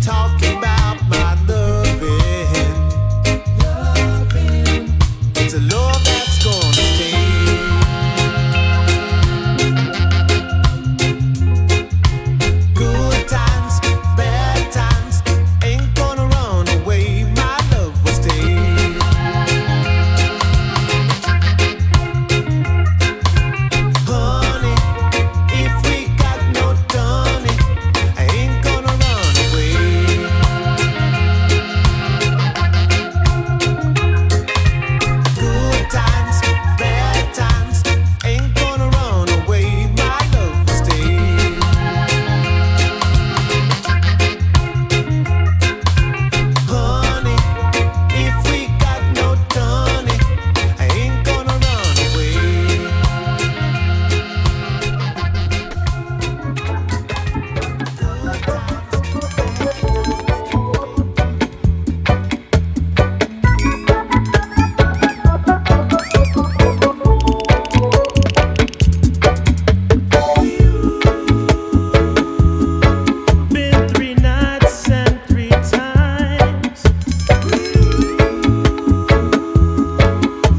talking about my loving. It's a love that's gonna stay. Good times, bad times, ain't gonna run away. My love will stay. Honey, if we got no done, I ain't gonna run away. Good times, bad times, ain't gonna run away. My love will stay. Honey, if we got no done, I ain't gonna run away. Been 3 nights and 3 times.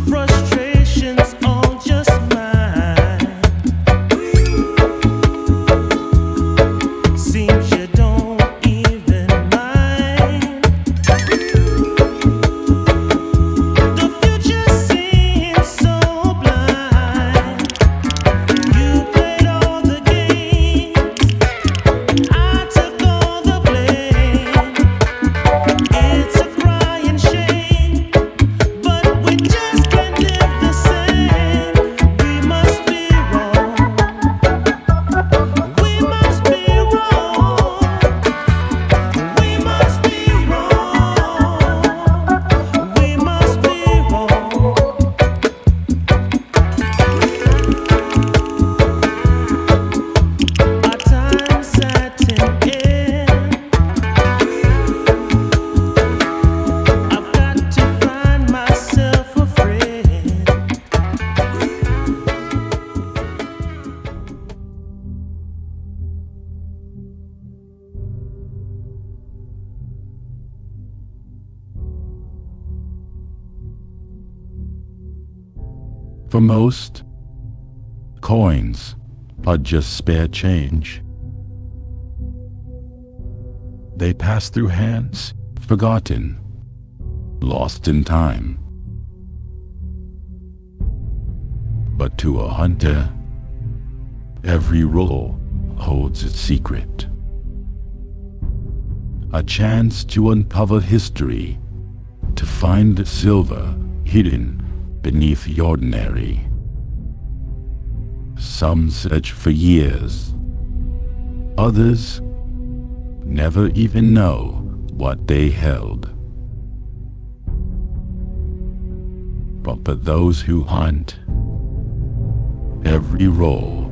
Frustrations all just mine. Seems you don't even mind. The future seems so blind. You played all the games, I took all the blame. It's a crying shame, but we just can't live the same. We must be wrong. We must be wrong. We must be wrong. We must be wrong. Our time's at an end. I've got to find myself a friend. For most, coins are just spare change. They pass through hands, forgotten, lost in time. But to a hunter, every roll holds its secret. A chance to uncover history, to find silver hidden beneath the ordinary. Some search for years. Others never even know what they held. But for those who hunt, every roll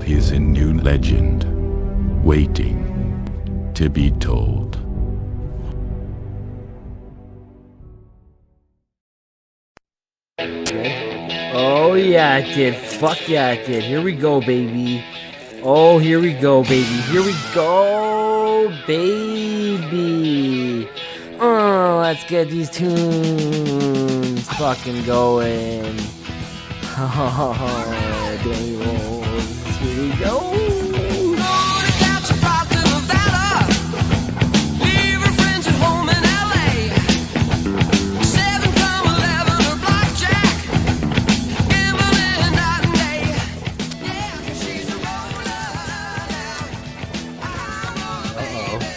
is a new legend waiting to be told. Oh yeah, it did. Fuck yeah, it did. Here we go, baby. Oh, here we go, baby. Here we go, baby. Oh, let's get these tunes fucking going. Oh, baby rolls. Here we go.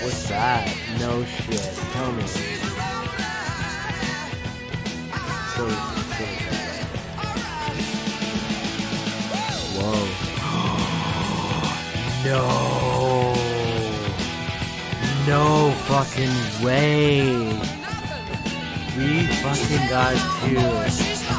What's that? No shit. Tell me. Whoa. No. No fucking way. We fucking got two. Let's go.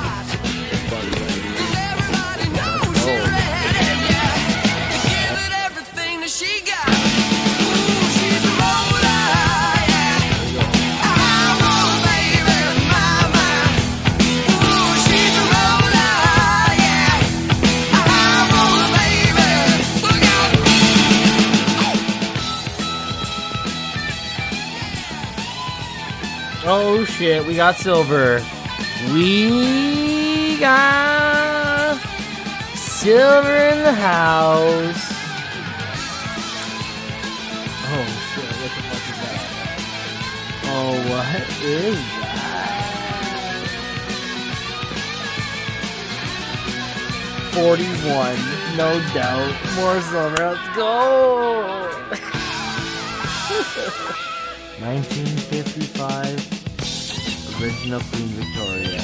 Oh shit, we got silver. We got silver in the house. Oh shit, what the fuck is that? Oh, what is that? 41, no doubt. More silver, let's go! 1955, original Queen Victoria.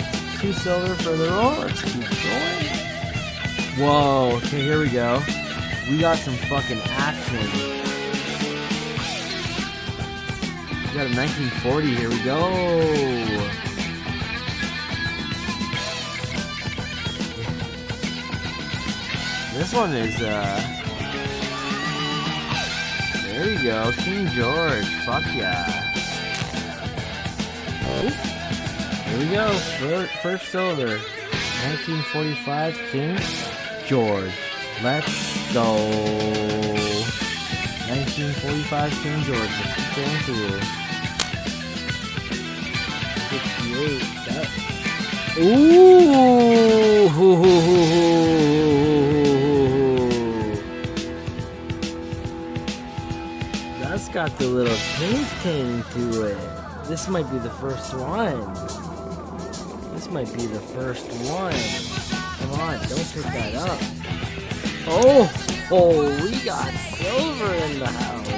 That's 2 silver for the roll, let's keep going. Whoa, okay, here we go. We got some fucking action. We got a 1940, here we go. This one is, there we go, King George, fuck yeah. Oh, here we go, first silver, 1945, King George, let's go. 1945, King George, let's going through. 68, that. Ooh, that's got the little ting to it. This might be the first one. This might be the first one. Come on, don't pick that up. Oh, we got silver in the house.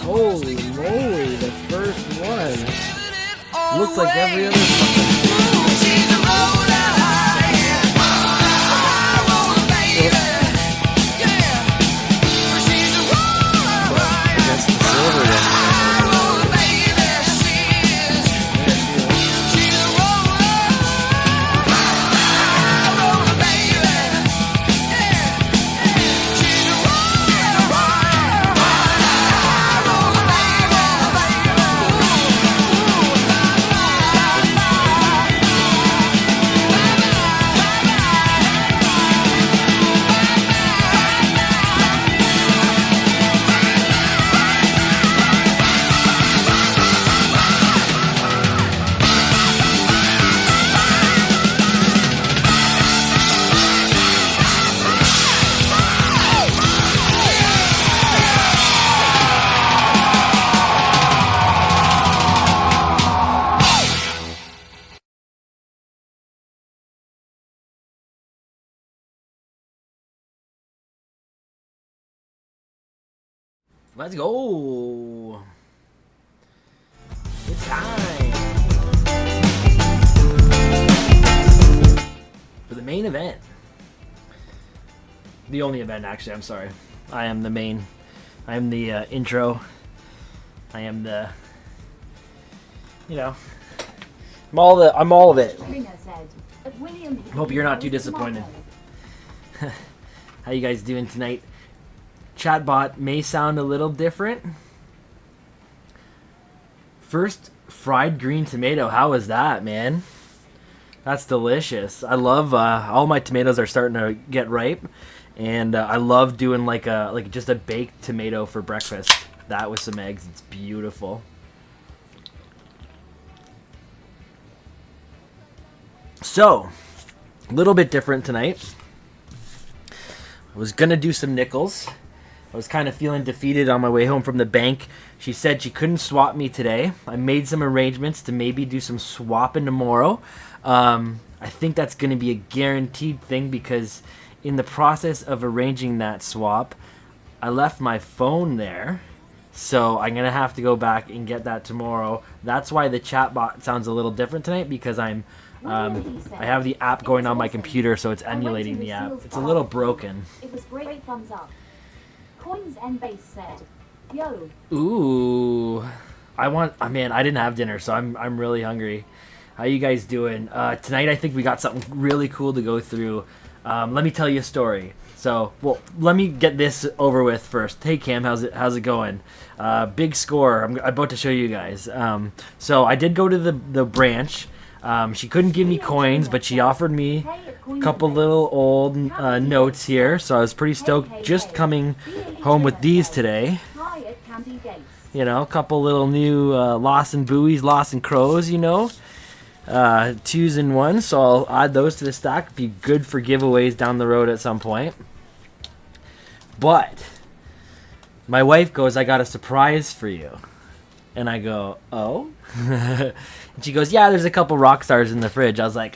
Holy moly, the first one. Looks like every other fucking that's the silver then. Let's go. It's time for the main event. The only event, actually. I'm sorry. I am the main. I am the intro. I am the. You know. I'm all of it. Hope you're not too disappointed. How you guys doing tonight? Chatbot may sound a little different. First, fried green tomato. How is that, man? That's delicious. I love all my tomatoes are starting to get ripe, and I love doing like just a baked tomato for breakfast. That with some eggs, it's beautiful. So, a little bit different tonight. I was gonna do some nickels. I was kind of feeling defeated on my way home from the bank. She said she couldn't swap me today. I made some arrangements to maybe do some swapping tomorrow. I think that's going to be a guaranteed thing because in the process of arranging that swap, I left my phone there. So I'm going to have to go back and get that tomorrow. That's why the chatbot sounds a little different tonight because I have the app going on my computer, so it's emulating the app. It's a little broken. It was great, thumbs up. Coins and base said, yo. Ooh, man, I didn't have dinner, so I'm really hungry. How you guys doing? Tonight I think we got something really cool to go through. Let me tell you a story. So, well, let me get this over with first. Hey Cam, how's it going? Big score. I'm about to show you guys. So I did go to the branch. She couldn't give me coins, but she offered me a couple little old notes here, so I was pretty stoked. Just coming home with these today. You know, a couple little new Lost and Buoys, Lost and Crows, you know. 2s and 1s, so I'll add those to the stack. Be good for giveaways down the road at some point. But my wife goes, I got a surprise for you. And I go, oh? And she goes, yeah, there's a couple rock stars in the fridge. I was like,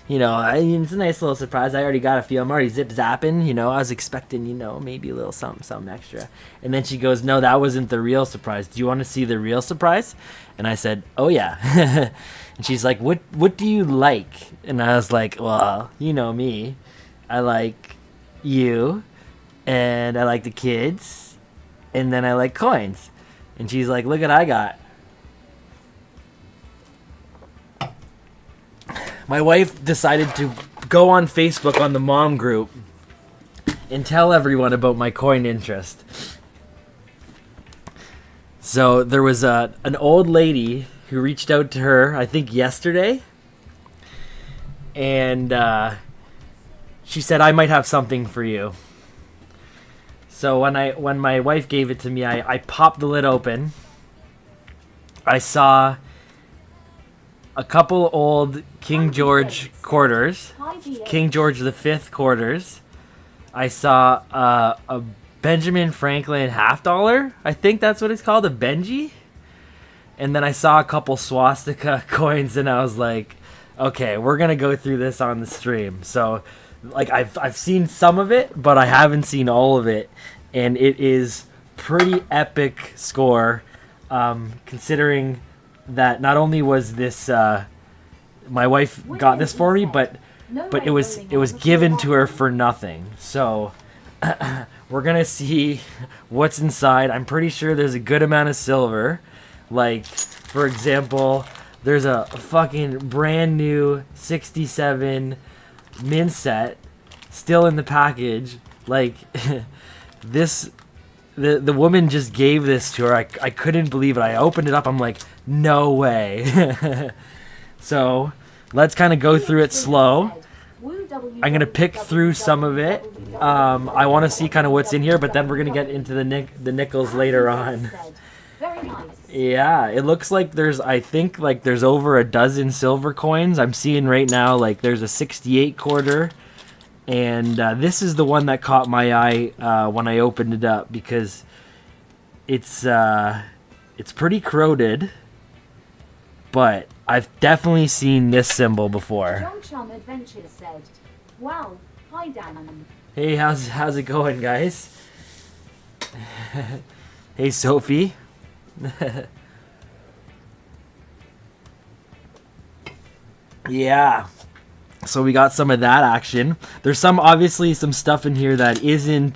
you know, it's a nice little surprise. I already got a few. I'm already zip zapping, you know. I was expecting, you know, maybe a little something extra. And then she goes, no, that wasn't the real surprise. Do you want to see the real surprise? And I said, oh, yeah. And she's like, what do you like? And I was like, well, you know me. I like you, and I like the kids, and then I like coins. And she's like, look what I got. My wife decided to go on Facebook on the mom group and tell everyone about my coin interest. So there was an old lady who reached out to her, I think yesterday, and she said, I might have something for you. So when my wife gave it to me, I popped the lid open. I saw a couple old King George quarters, King George V quarters. I saw a Benjamin Franklin half dollar. I think that's what it's called, a Benji. And then I saw a couple swastika coins, and I was like, okay, we're gonna go through this on the stream. So, like, I've seen some of it, but I haven't seen all of it, and it is pretty epic score, considering that not only was this my wife got this for me, but it was given to her for nothing. So we're gonna see what's inside. I'm pretty sure there's a good amount of silver. Like, for example, there's a fucking brand new 67 mint set still in the package. Like, this, the woman just gave this to her. I couldn't believe it. I opened it up. I'm like, no way. So let's kind of go through it slow. I'm going to pick through some of it. I want to see kind of what's in here, but then we're going to get into the nickels later on. Yeah, it looks like I think there's over a dozen silver coins. I'm seeing right now, like, there's a 68 quarter. And this is the one that caught my eye when I opened it up, because it's pretty corroded. But I've definitely seen this symbol before. John Chum Adventures said, wow, hi Dan. Hey, how's it going, guys? Hey, Sophie. Yeah. So we got some of that action. There's obviously some stuff in here that isn't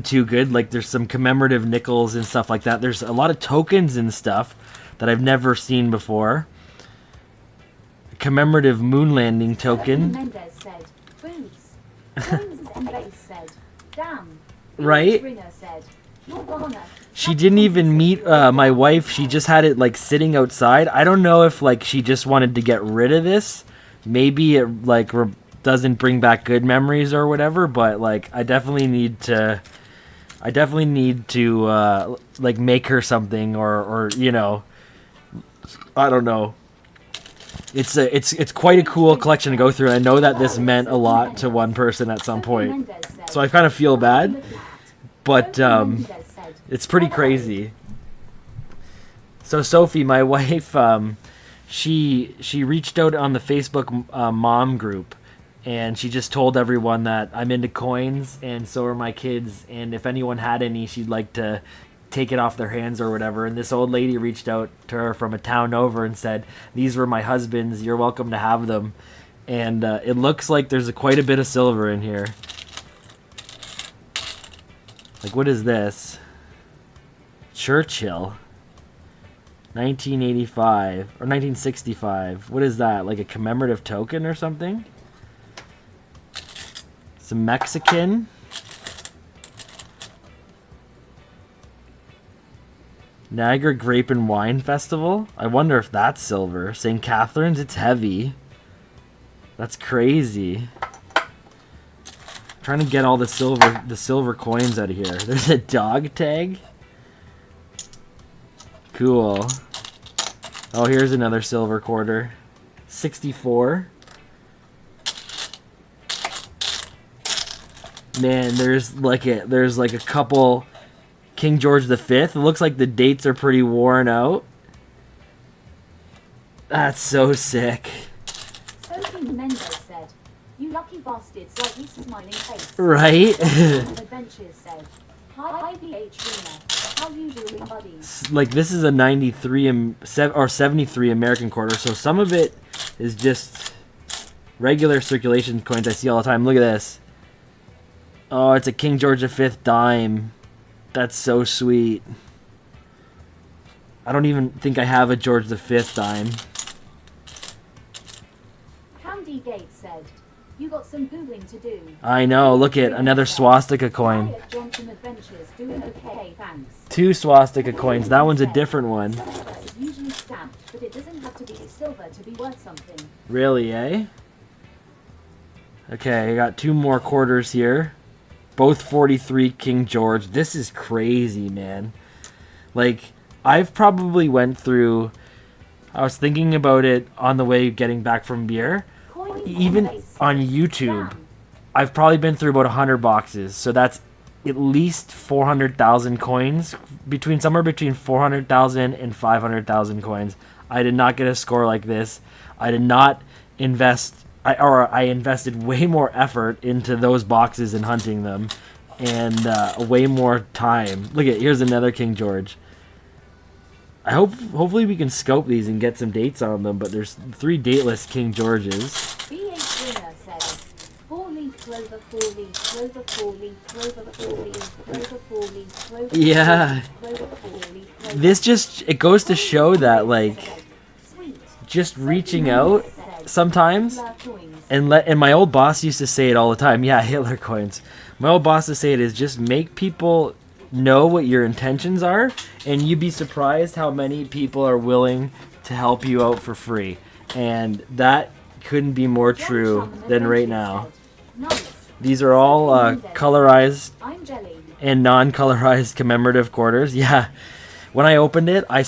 too good. Like, there's some commemorative nickels and stuff like that. There's a lot of tokens and stuff that I've never seen before. A commemorative moon landing token. Mendez said, boots. Coins and base said, damn. Right? Ringer said, you're gonna. She didn't even meet my wife. She just had it, like, sitting outside. I don't know if, like, she just wanted to get rid of this. Maybe it, like, doesn't bring back good memories or whatever, but, like, I definitely need to like, make her something, or you know, I don't know. It's quite a cool collection to go through. I know that this meant a lot to one person at some point, so I kind of feel bad, but it's pretty crazy. So Sophie, my wife, she reached out on the Facebook mom group, and she just told everyone that I'm into coins, and so are my kids, and if anyone had any, she'd like to take it off their hands or whatever. And this old lady reached out to her from a town over and said, these were my husband's, you're welcome to have them. And it looks like there's quite a bit of silver in here. Like, what is this? Churchill. 1985 or 1965. What is that? Like a commemorative token or something? Some Mexican. Niagara Grape and Wine Festival. I wonder if that's silver. St. Catharines, it's heavy. That's crazy. I'm trying to get all the silver coins out of here. There's a dog tag. Cool. Oh, here's another silver quarter. 64. Man, there's like a couple King George V. It looks like the dates are pretty worn out. That's so sick. Sophie Mendes said, "You lucky bastard," slightly smiling face. Right? Adventures said, "Hi VH Rena, how you doing, buddy?" Like, this is a 93 or 73 American quarter, so some of it is just regular circulation coins I see all the time. Look at this. Oh, it's a King George V dime. That's so sweet. I don't even think I have a George V dime. Candy Gates said, "You got some googling to do." I know, look at another swastika coin. Hi at Johnson Adventures, doing okay, thanks. 2 swastika coins. That one's a different one. Silver is usually stamped, but it doesn't have to be silver to be worth something. Really, eh? Okay, I got 2 more quarters here. Both 43 King George. This is crazy, man. Like, I've probably went through... I was thinking about it on the way getting back from beer. Even on YouTube, I've probably been through about 100 boxes. So that's at least 400,000 coins. Somewhere between 400,000 and 500,000 coins. I did not get a score like this. I did not invest... I invested way more effort into those boxes and hunting them, and way more time. Look at, here's another King George. Hopefully we can scope these and get some dates on them, but there's 3 dateless King Georges. VH Winner says, 4-leaf clover, 4-leaf clover, 4-leaf clover, 4-leaf clover, 4-leaf clover. Yeah. This just, it goes to show that, like, just reaching out sometimes, and my old boss used to say it all the time. Yeah, Hitler coins. My old boss used to say it is just make people know what your intentions are, and you'd be surprised how many people are willing to help you out for free. And that couldn't be more true than right now. These are all colorized and non-colorized commemorative quarters. Yeah. When I opened it, I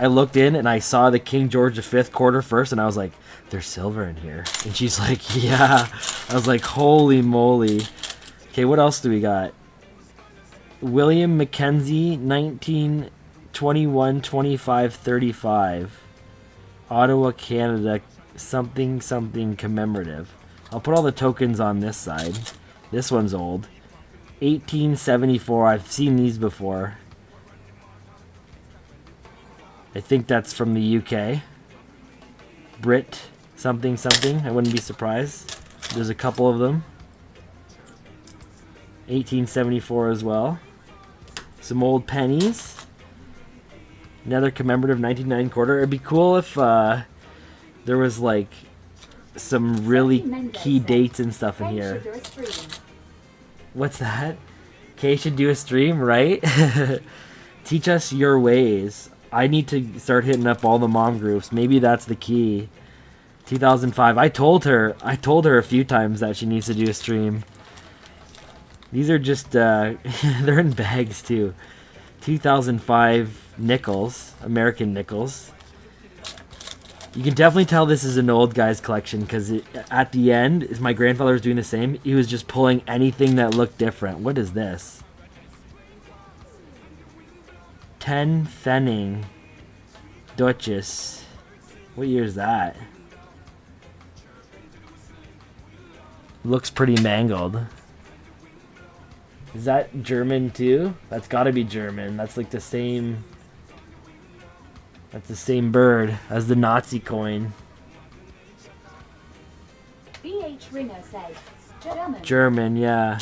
looked in and I saw the King George V quarter first, and I was like, there's silver in here. And she's like, yeah. I was like, holy moly. Okay, what else do we got? William Mackenzie, 1921, 25, 35. Ottawa, Canada, something, something commemorative. I'll put all the tokens on this side. This one's old. 1874, I've seen these before. I think that's from the UK. Brit something something. I wouldn't be surprised. There's a couple of them. 1874 as well. Some old pennies. Another commemorative 1999 quarter. It'd be cool if there was like some really key dates and stuff in here. What's that? Kay should do a stream, right? Teach us your ways. I need to start hitting up all the mom groups. Maybe that's the key. 2005. I told her a few times that she needs to do a stream. These are just they're in bags too. 2005 nickels, American nickels. You can definitely tell this is an old guy's collection because at the end, my grandfather was doing the same. He was just pulling anything that looked different. What is this? 10 Pfennig Duchess. What year is that? Looks pretty mangled. Is that German too? That's gotta be German. That's like the same... That's the same bird as the Nazi coin. VH Ringer says, German. German, yeah.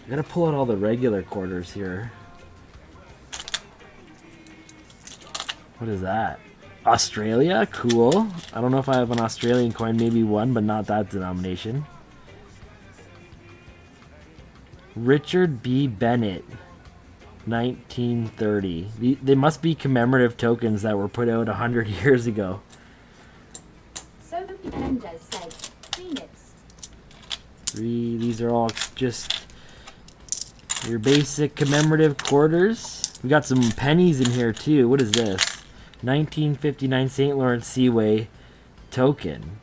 I gotta pull out all the regular quarters here. What is that? Australia? Cool. I don't know if I have an Australian coin. Maybe one, but not that denomination. Richard B. Bennett. 1930. They must be commemorative tokens that were put out 100 years ago. Sophie Mendes says, Phoenix. These are all just your basic commemorative quarters. We got some pennies in here too. What is this? 1959 St. Lawrence Seaway token.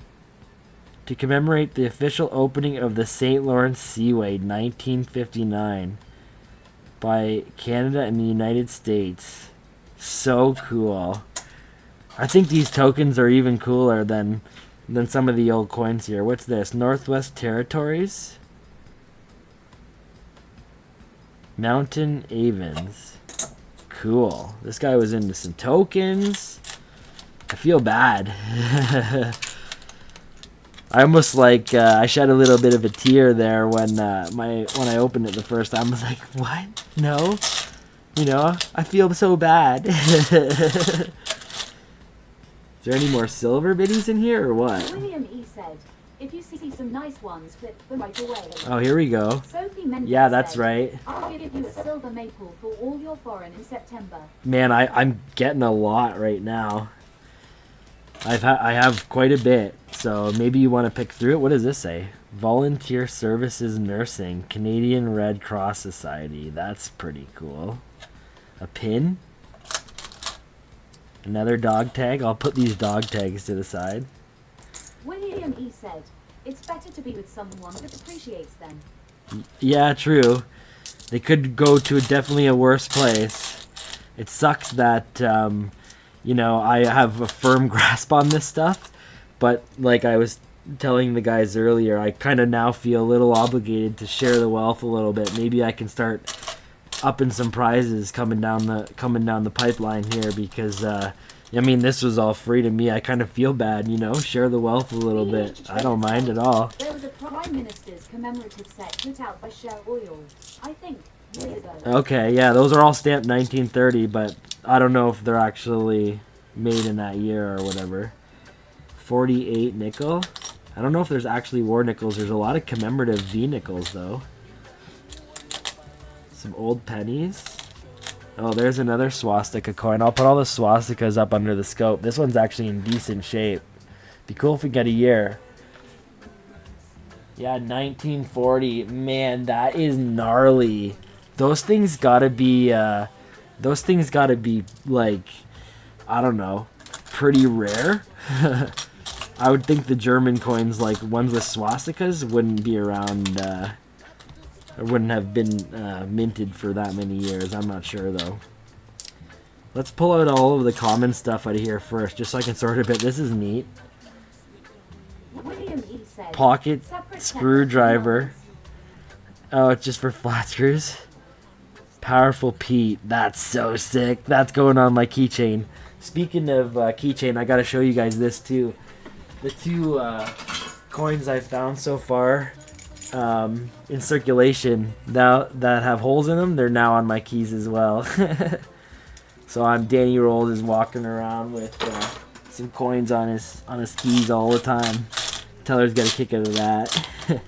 To commemorate the official opening of the St. Lawrence Seaway 1959 by Canada and the United States. So cool. I think these tokens are even cooler than some of the old coins here. What's this? Northwest Territories? Mountain Avens. Cool. This guy was into some tokens. I feel bad. I almost like I shed a little bit of a tear there when I opened it the first time. I was like, what? No? You know, I feel so bad. Is there any more silver biddies in here or what? William E. said, if you see some nice ones, flip them right away. Oh, here we go. Sophie Mendes Yeah, that's said, right. I'll give you a silver maple for all your foreign in September. Man, I'm getting a lot right now. I have quite a bit, so maybe you want to pick through it. What does this say? Volunteer Services Nursing, Canadian Red Cross Society. That's pretty cool. A pin. Another dog tag. I'll put these dog tags to the side. William E. said, it's better to be with someone that appreciates them. Yeah, true. They could go to definitely a worse place. It sucks that, you know, I have a firm grasp on this stuff, but like I was telling the guys earlier, I kind of now feel a little obligated to share the wealth a little bit. Maybe I can start upping some prizes coming down the pipeline here because I mean, this was all free to me. I kind of feel bad, you know, share the wealth a little bit. I don't mind at all. There was a Prime Minister's commemorative set put out by Shell Oil, I think, years ago. Okay, yeah, those are all stamped 1930, but I don't know if they're actually made in that year or whatever. 48 nickel. I don't know if there's actually war nickels. There's a lot of commemorative V nickels, though. Some old pennies. Oh, there's another swastika coin. I'll put all the swastikas up under the scope. This one's actually in decent shape. Be cool if we get a year. Yeah, 1940. Man, that is gnarly. Those things gotta be, like, I don't know, pretty rare. I would think the German coins, like ones with swastikas, wouldn't be around, or wouldn't have been minted for that many years. I'm not sure, though. Let's pull out all of the common stuff out of here first, just so I can sort a bit. This is neat. William E. said, Pocket separate screwdriver. Oh, it's just for flat screws. Powerful Pete. That's so sick. That's going on my keychain. Speaking of keychain, I gotta show you guys this too. The two coins I've found so far in circulation now that have holes in them, they're now on my keys as well. So I'm Danny Rolls is walking around with some coins on his keys all the time. Teller's got a kick out of that.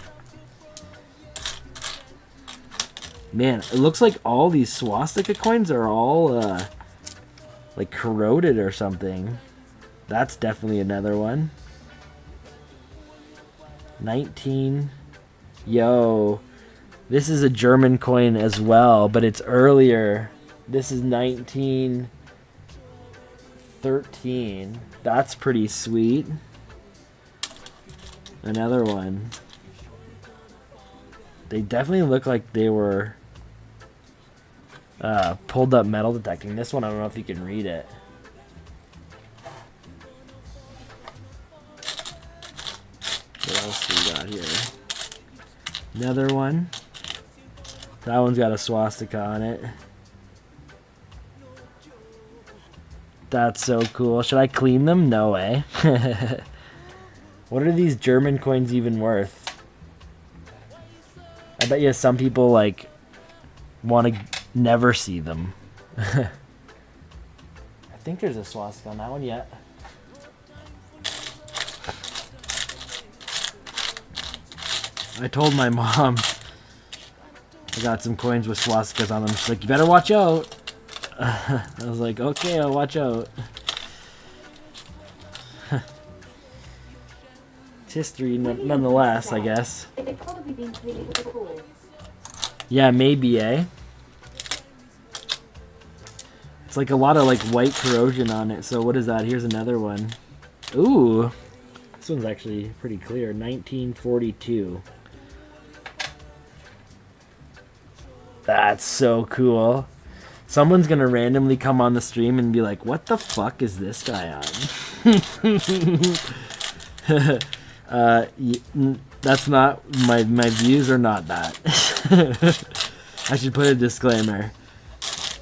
Man, it looks like all these swastika coins are all like corroded or something. That's definitely another one. 19. Yo, this is a German coin as well, but it's earlier. This is 1913. That's pretty sweet. Another one. They definitely look like they were pulled up metal detecting. This one, I don't know if you can read it. What else we got here? Another one. That one's got a swastika on it. That's so cool. Should I clean them? No way. What are these German coins even worth? I bet you some people like want to never see them. I think there's a swastika on that one yet. I told my mom I got some coins with swastikas on them. She's like, you better watch out. I was like, okay, I'll watch out. It's history nonetheless, I guess. They've probably been cleaned before. Yeah, maybe, eh? It's like a lot of like white corrosion on it. So what is that? Here's another one. Ooh, this one's actually pretty clear. 1942. That's so cool. Someone's gonna randomly come on the stream and be like, what the fuck is this guy on? That's not, my views are not that. I should put a disclaimer.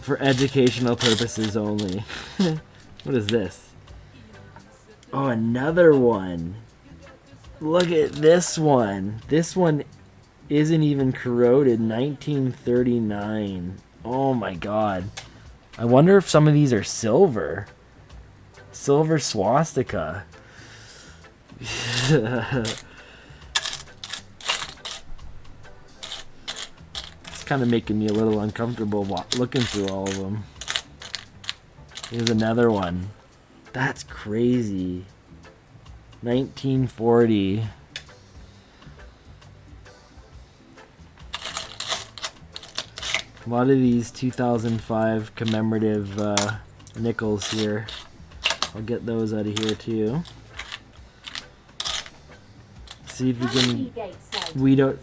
For educational purposes only. What is this? Oh, another one. Look at this one. This one isn't even corroded. 1939. Oh my god. I wonder if some of these are silver. Silver swastika. It's kind of making me a little uncomfortable looking through all of them. Here's another one. That's crazy. 1940. A lot of these 2005 commemorative nickels here. I'll get those out of here too. See if we can weed out.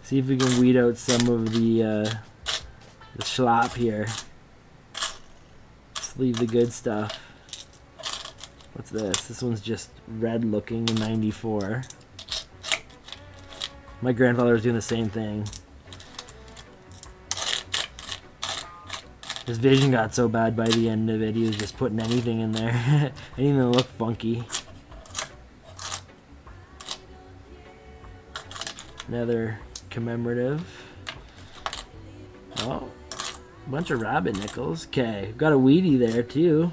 See if we can weed out some of the schlop here. Just leave the good stuff. What's this? This one's just red looking in 94. My grandfather was doing the same thing. His vision got so bad by the end of it, he was just putting anything in there. Anything that looked funky. Another commemorative. Oh, a bunch of rabbit nickels. Okay, got a weedy there too.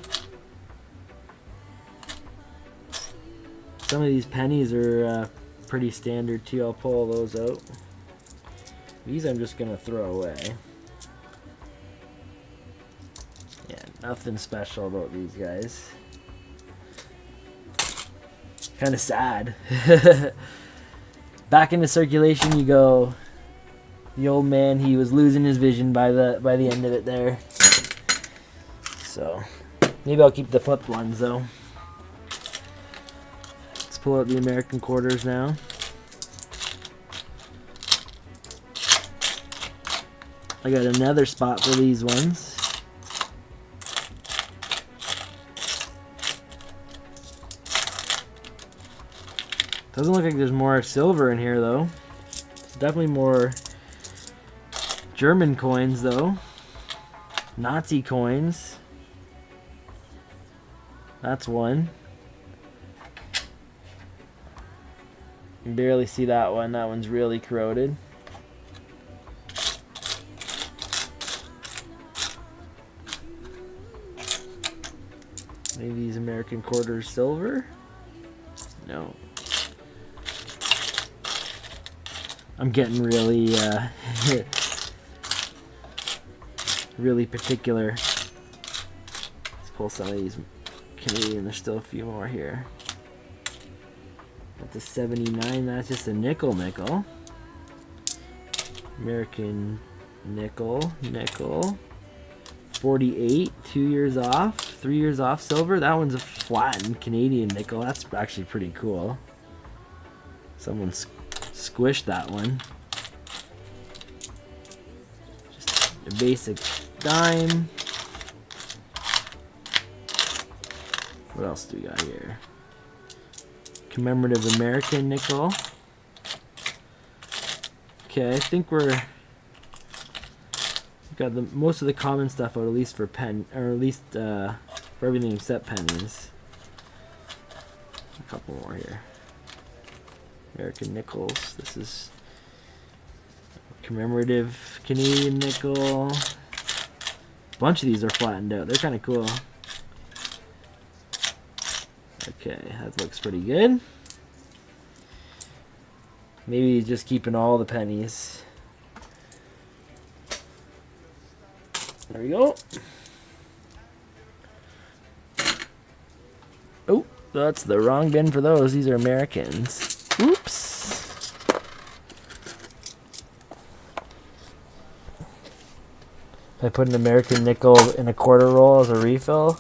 Some of these pennies are pretty standard too. I'll pull those out. These I'm just gonna throw away. Yeah, nothing special about these guys. Kind of sad. Back into circulation you go. The old man, he was losing his vision by the end of it there. So maybe I'll keep the flipped ones though. Let's pull out the American quarters now. I got another spot for these ones. Doesn't look like there's more silver in here though. There's definitely more German coins though. Nazi coins. That's one. You can barely see that one. That one's really corroded. Maybe these American quarters silver? No. I'm getting really, really particular. Let's pull some of these Canadian. There's still a few more here. That's a 79. That's just a nickel. American nickel. 48. 2 years off. 3 years off silver. That one's a flattened Canadian nickel. That's actually pretty cool. Someone's squished that one. Just a basic dime. What else do we got here? Commemorative American nickel. Okay, I think we've got most of the common stuff out, at least for pen, or at least for everything except pennies. A couple more here. American nickels. This is commemorative Canadian nickel. A bunch of these are flattened out. They're kind of cool. Okay, that looks pretty good. Maybe he's just keeping all the pennies. There we go. Oh, that's the wrong bin for those. These are Americans. Oops. If I put an American nickel in a quarter roll as a refill,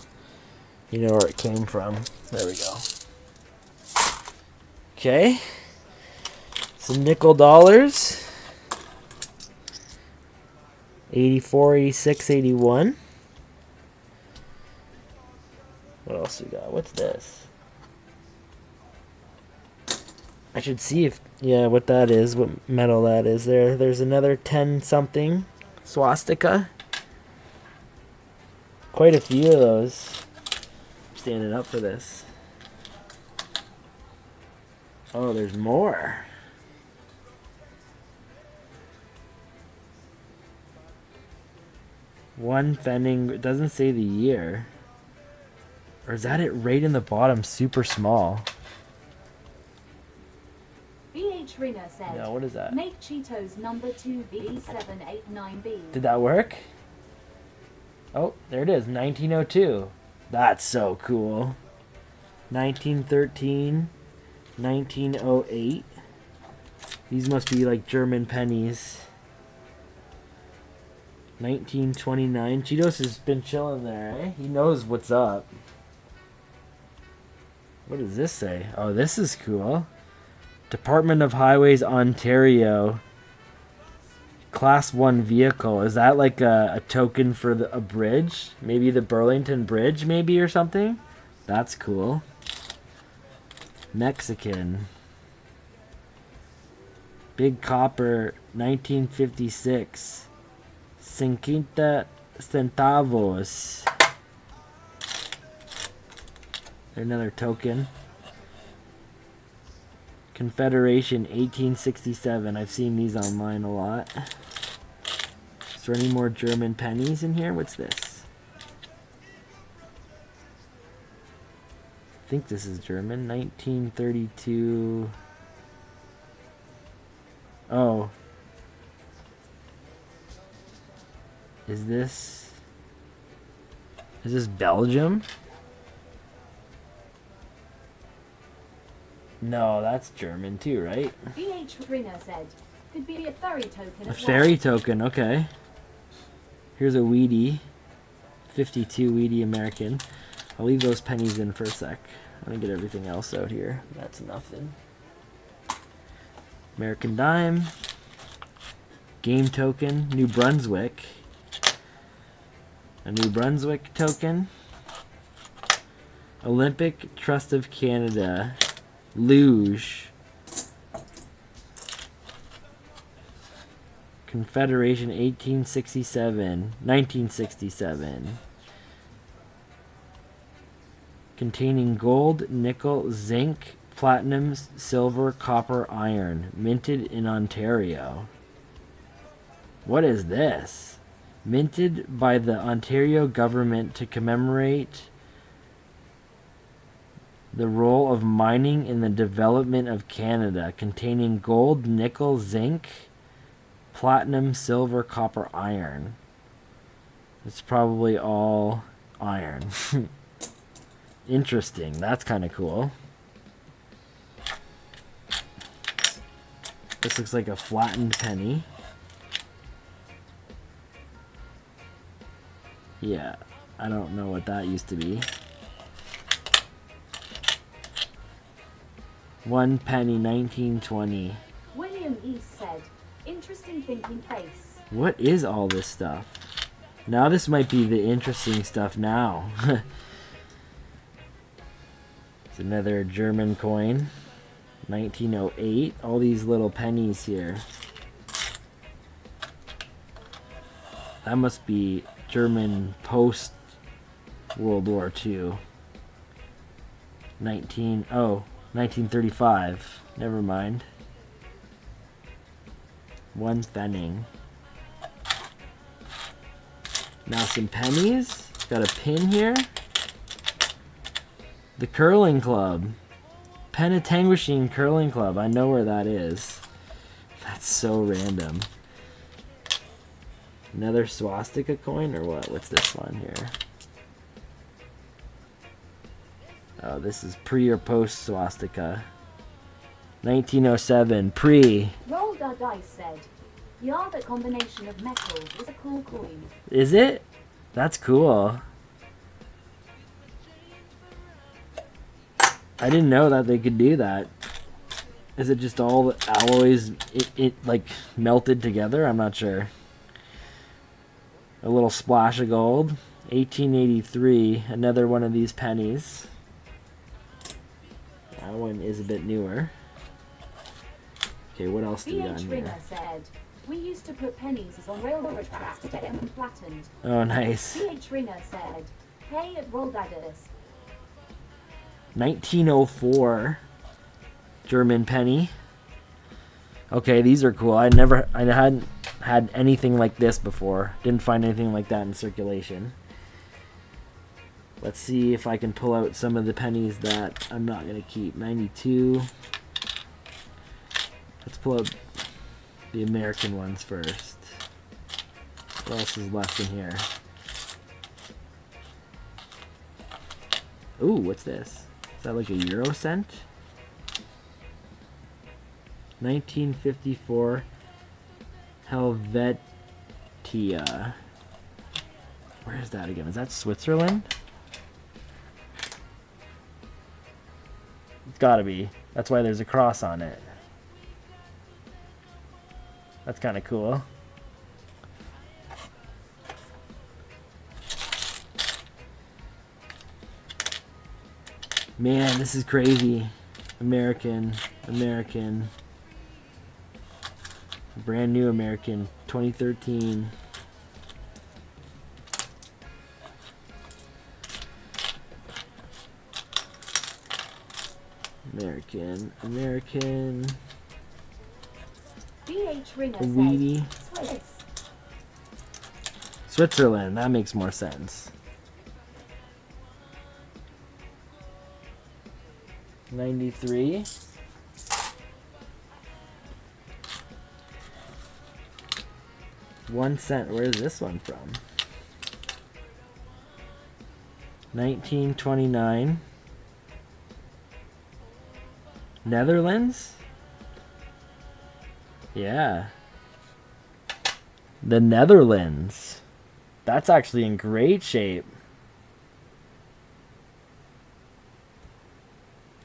you know where it came from. There we go. Okay. Some nickel dollars. 84, 86, 81. What else we got? What's this? I should see if, yeah, what that is, what metal that is there. There's another 10 something swastika. Quite a few of those. I'm standing up for this. Oh, there's more. One Pfennig, it doesn't say the year. Or is that it right in the bottom, super small? VH Ringer said, Yeah, what is that? make Cheetos number 2 V789B. Did that work? Oh, there it is, 1902. That's so cool. 1913, 1908. These must be like German pennies. 1929. Cheetos has been chilling there, eh? He knows what's up. What does this say? Oh, this is cool. Department of Highways, Ontario. Class 1 vehicle. Is that like a token for a bridge? Maybe the Burlington Bridge, maybe, or something? That's cool. Mexican. Big Copper, 1956. 50 centavos. Another token. Confederation, 1867. I've seen these online a lot. Is there any more German pennies in here? What's this? I think this is German. 1932. Oh. Is this Belgium? No, that's German too, right? VH Ringer said, could be a ferry token. A ferry token, okay. Here's a Wheatie. 52 Wheatie American. I'll leave those pennies in for a sec. I'm gonna get everything else out here. That's nothing. American dime. Game token. New Brunswick. A New Brunswick token. Olympic Trust of Canada. Luge. Confederation 1967. Containing gold, nickel, zinc, platinum, silver, copper, iron. Minted in Ontario. What is this? Minted by the Ontario government to commemorate the role of mining in the development of Canada, containing gold, nickel, zinc, platinum, silver, copper, iron. It's probably all iron. Interesting. That's kind of cool. This looks like a flattened penny. Yeah, I don't know what that used to be. 1 penny, 1920. William East said, interesting thinking face. What is all this stuff? Now this might be the interesting stuff now. It's another German coin. 1908. All these little pennies here. That must be German post World War II. 1935. Never mind. 1 Pfennig. Now some pennies. Got a pin here. The curling club. Penetanguishene curling club. I know where that is. That's so random. Another swastika coin or what? What's this one here? Oh, this is pre or post swastika. 1907. Pre. Roll the dice said, Yeah, the combination of metals is a cool coin. Is it? That's cool. I didn't know that they could do that. Is it just all the alloys it like melted together? I'm not sure. A little splash of gold. 1883. Another one of these pennies. That one is a bit newer. Okay, what else do we got VH in Ringer here? said, we used to put pennies on railroad tracks to get them flattened. Oh, nice. VH Ringer said, hey, it rolled at us. 1904 German penny. Okay, these are cool. I hadn't had anything like this before. Didn't find anything like that in circulation. Let's see if I can pull out some of the pennies that I'm not gonna keep. 92. Let's pull out the American ones first. What else is left in here? Ooh, what's this? Is that like a euro cent? 1954 Helvetia. Where is that again? Is that Switzerland? It's gotta be. That's why there's a cross on it. That's kind of cool. Man, this is crazy. American. Brand new American, 2013. American. VH Ringer A weedy. said, Swiss. Switzerland, that makes more sense. 93. $0.01. Where is this one from? 1929. Netherlands? Yeah. The Netherlands. That's actually in great shape.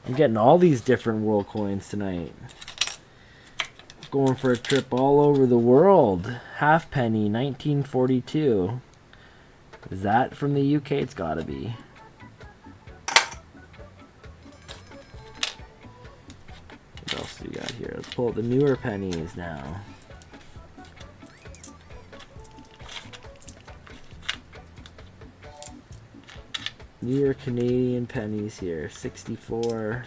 I'm getting all these different world coins tonight. Going for a trip all over the world. Halfpenny, 1942. Is that from the UK? It's gotta be. What else do we got here? Let's pull out the newer pennies now. Newer Canadian pennies here. 64.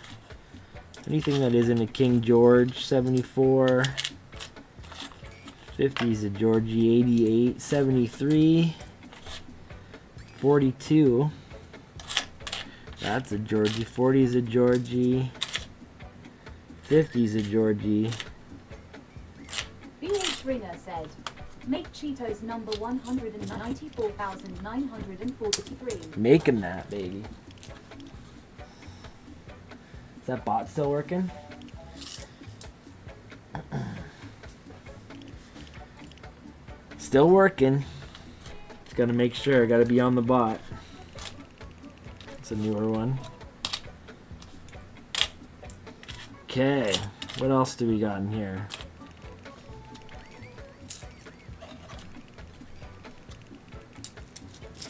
Anything that isn't a King George. 74. 50's a Georgie. 88. 73. 42. That's a Georgie. 40's a Georgie. 50's a Georgie. VH Ringer said, make Cheetos number 194,943. Making that, baby. Is that bot still working? Still working. Just gotta make sure. Gotta be on the bot. It's a newer one. Okay. What else do we got in here?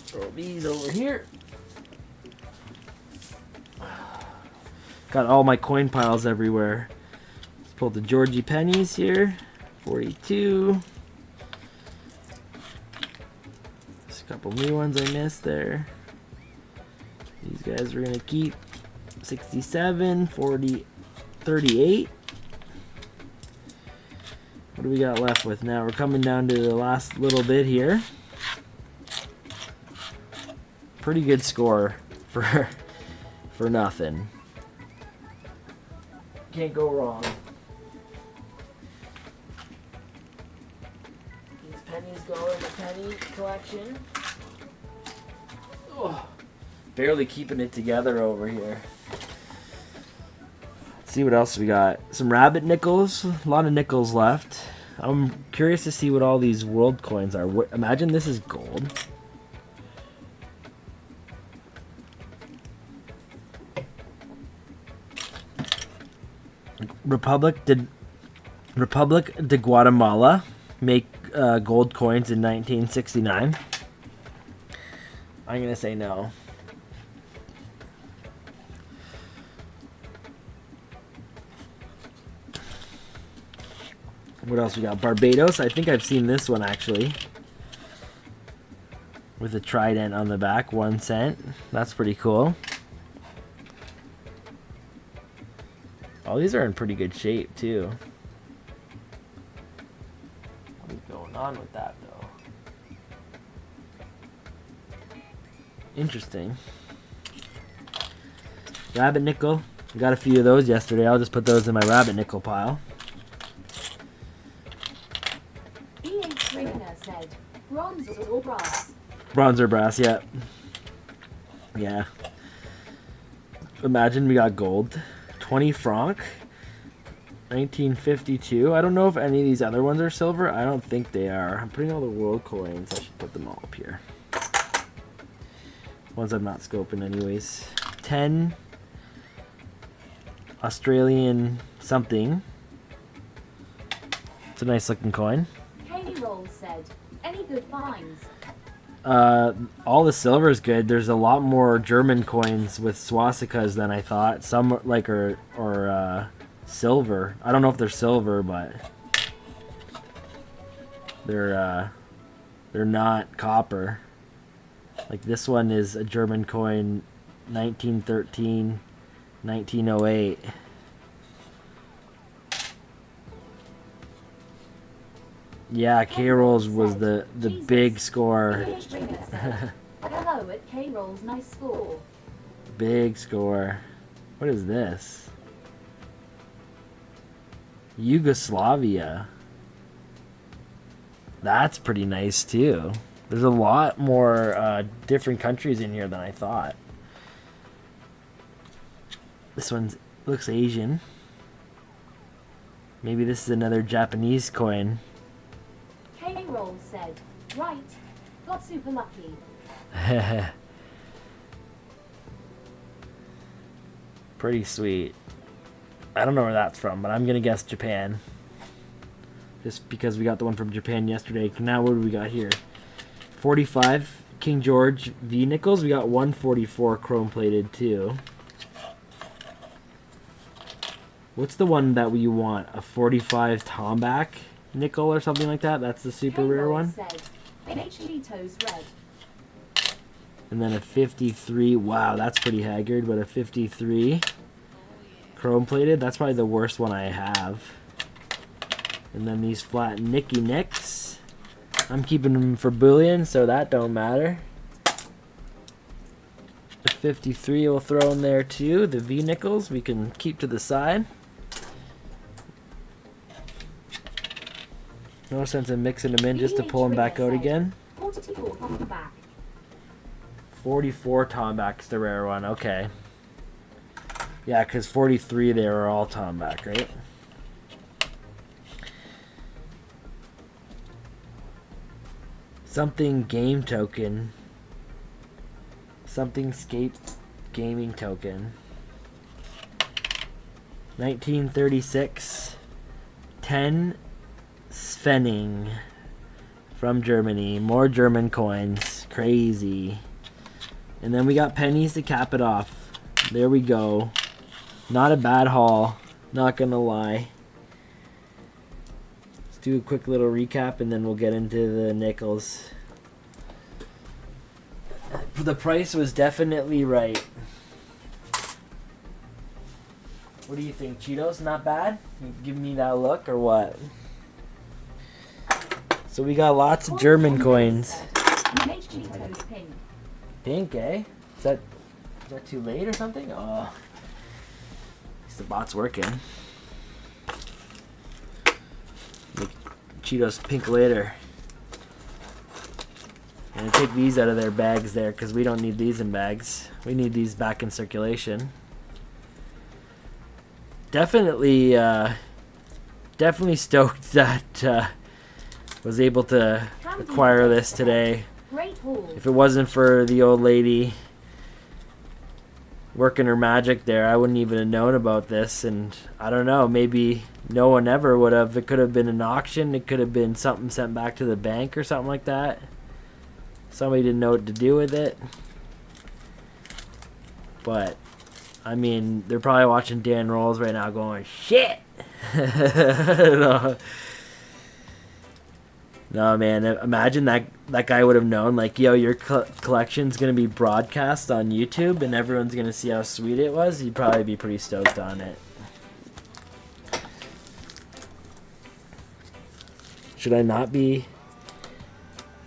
Throw these over here. Got all my coin piles everywhere. Let's pull the Georgie pennies here. 42. There's a couple new ones I missed there. These guys we're gonna keep. 67, 40, 38. What do we got left with now? We're coming down to the last little bit here. Pretty good score for nothing. Can't go wrong. These pennies go in the penny collection. Oh, barely keeping it together over here. Let's see what else we got. Some rabbit nickels. A lot of nickels left. I'm curious to see what all these world coins are. Imagine this is gold. Republic de Guatemala make gold coins in 1969. I'm gonna say no. What else we got? Barbados. I think I've seen this one actually. With a trident on the back, 1 cent. That's pretty cool. All these are in pretty good shape too. What's going on with that though? Interesting. Rabbit nickel. Got a few of those yesterday. I'll just put those in my rabbit nickel pile. Said, bronze or brass? Bronze or brass, yeah. Yeah. Imagine we got gold. 20 franc. 1952. I don't know if any of these other ones are silver. I don't think they are. I'm putting all the world coins. I should put them all up here. Ones I'm not scoping anyways. 10 Australian something. It's a nice looking coin. Rolls said, any good finds? All the silver is good. There's a lot more German coins with swastikas than I thought. Some like are silver. I don't know if they're silver, but they're not copper. Like this one is a German coin, 1913, 1908. Yeah, K-Rolls was the big score. Hello at K-Rolls, nice score. Big score. What is this? Yugoslavia. That's pretty nice too. There's a lot more different countries in here than I thought. This one looks Asian. Maybe this is another Japanese coin. K-Roll said, right, got super lucky. Pretty sweet. I don't know where that's from, but I'm gonna guess Japan. Just because we got the one from Japan yesterday. Now what do we got here? 45 King George V nickels. We got 144 chrome plated too. What's the one that we want? A 45 Tomback nickel or something like that? That's the super rare one. Said, Cheetos red. And then a 53. Wow, that's pretty haggard, but a 53 chrome plated. That's probably the worst one I have. And then these flat Nicky Nicks. I'm keeping them for bullion, so that don't matter. The 53 we'll throw in there too. The V nickels we can keep to the side. No sense in mixing them in just to pull them back out again. 44 Tomback's the rare one. Okay. Yeah, because 43 they were all Tomback, right? Something game token. Something skate gaming token. 1936. 10 Svenning from Germany. More German coins. Crazy. And then we got pennies to cap it off. There we go. Not a bad haul. Not gonna lie. Let's do a quick little recap and then we'll get into the nickels. The price was definitely right. What do you think, Cheetos? Not bad? You give me that look or what? So we got lots of German coins. Pink, eh? Is that too late or something? Oh, at least the bot's working. Make Cheetos pink later. And take these out of their bags there because we don't need these in bags. We need these back in circulation. Definitely definitely stoked that was able to acquire this today. Great haul. If it wasn't for the old lady working her magic there, I wouldn't even have known about this. And I don't know, maybe no one ever would have. It could have been an auction. It could have been something sent back to the bank or something like that. Somebody didn't know what to do with it. But, I mean, they're probably watching Dan Rolls right now going, shit! No, man, imagine that guy would have known, like, yo, your collection's going to be broadcast on YouTube and everyone's going to see how sweet it was. He'd probably be pretty stoked on it. Should I not be...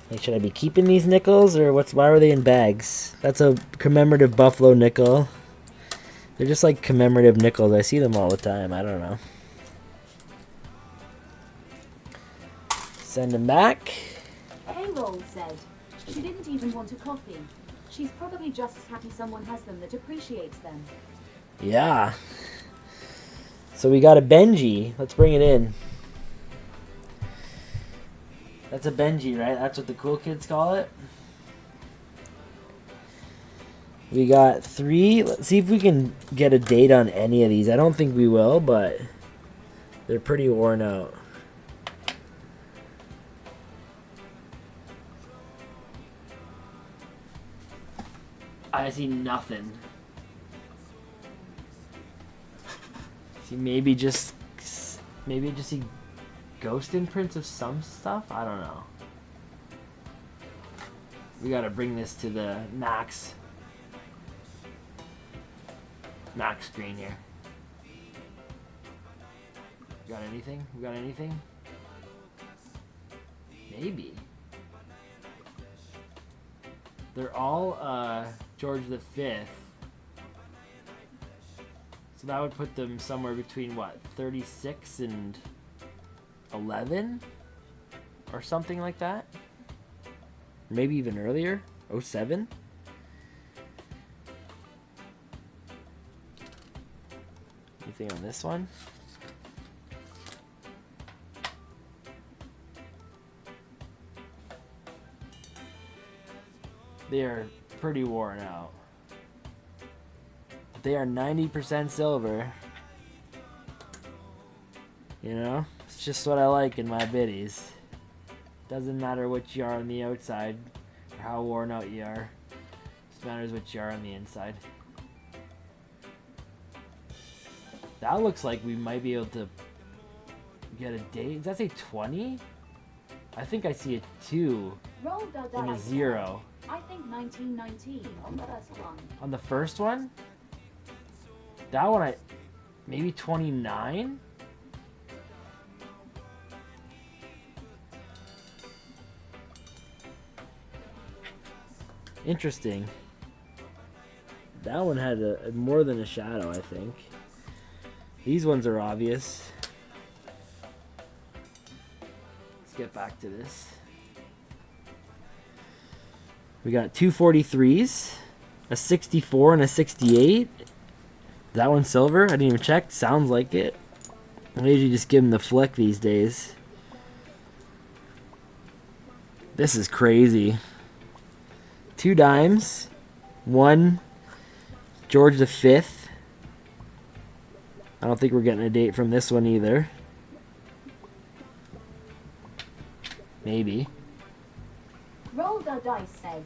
Like, should I be keeping these nickels, or why were they in bags? That's a commemorative buffalo nickel. They're just like commemorative nickels. I see them all the time. I don't know. Send them back. Coinroll said she didn't even want a coffee. She's probably just happy someone has them that appreciates them. Yeah. So we got a Benji. Let's bring it in. That's a Benji, right? That's what the cool kids call it. We got 3. Let's see if we can get a date on any of these. I don't think we will, but they're pretty worn out. I see nothing. See, maybe just see ghost imprints of some stuff? I don't know. We gotta bring this to the max screen here. Got anything? We got anything? Maybe. They're all George V. So that would put them somewhere between what, 36 and 11 or something like that, maybe even earlier. 07. Anything on this one? They are pretty worn out. They are 90% silver. You know? It's just what I like in my biddies. Doesn't matter what you are on the outside or how worn out you are. Just matters what you are on the inside. That looks like we might be able to get a date. Does that say 20? I think I see a 2 and a 0. I think 1919 on the first one. On the first one? That one, maybe 29? Interesting. That one had a more than a shadow, I think. These ones are obvious. Let's get back to this. We got 243s, a 64 and a 68. That one's silver? I didn't even check. Sounds like it. I usually just give them the flick these days. This is crazy. 2 dimes. 1 George V. I don't think we're getting a date from this one either. Maybe. Roll the dice said,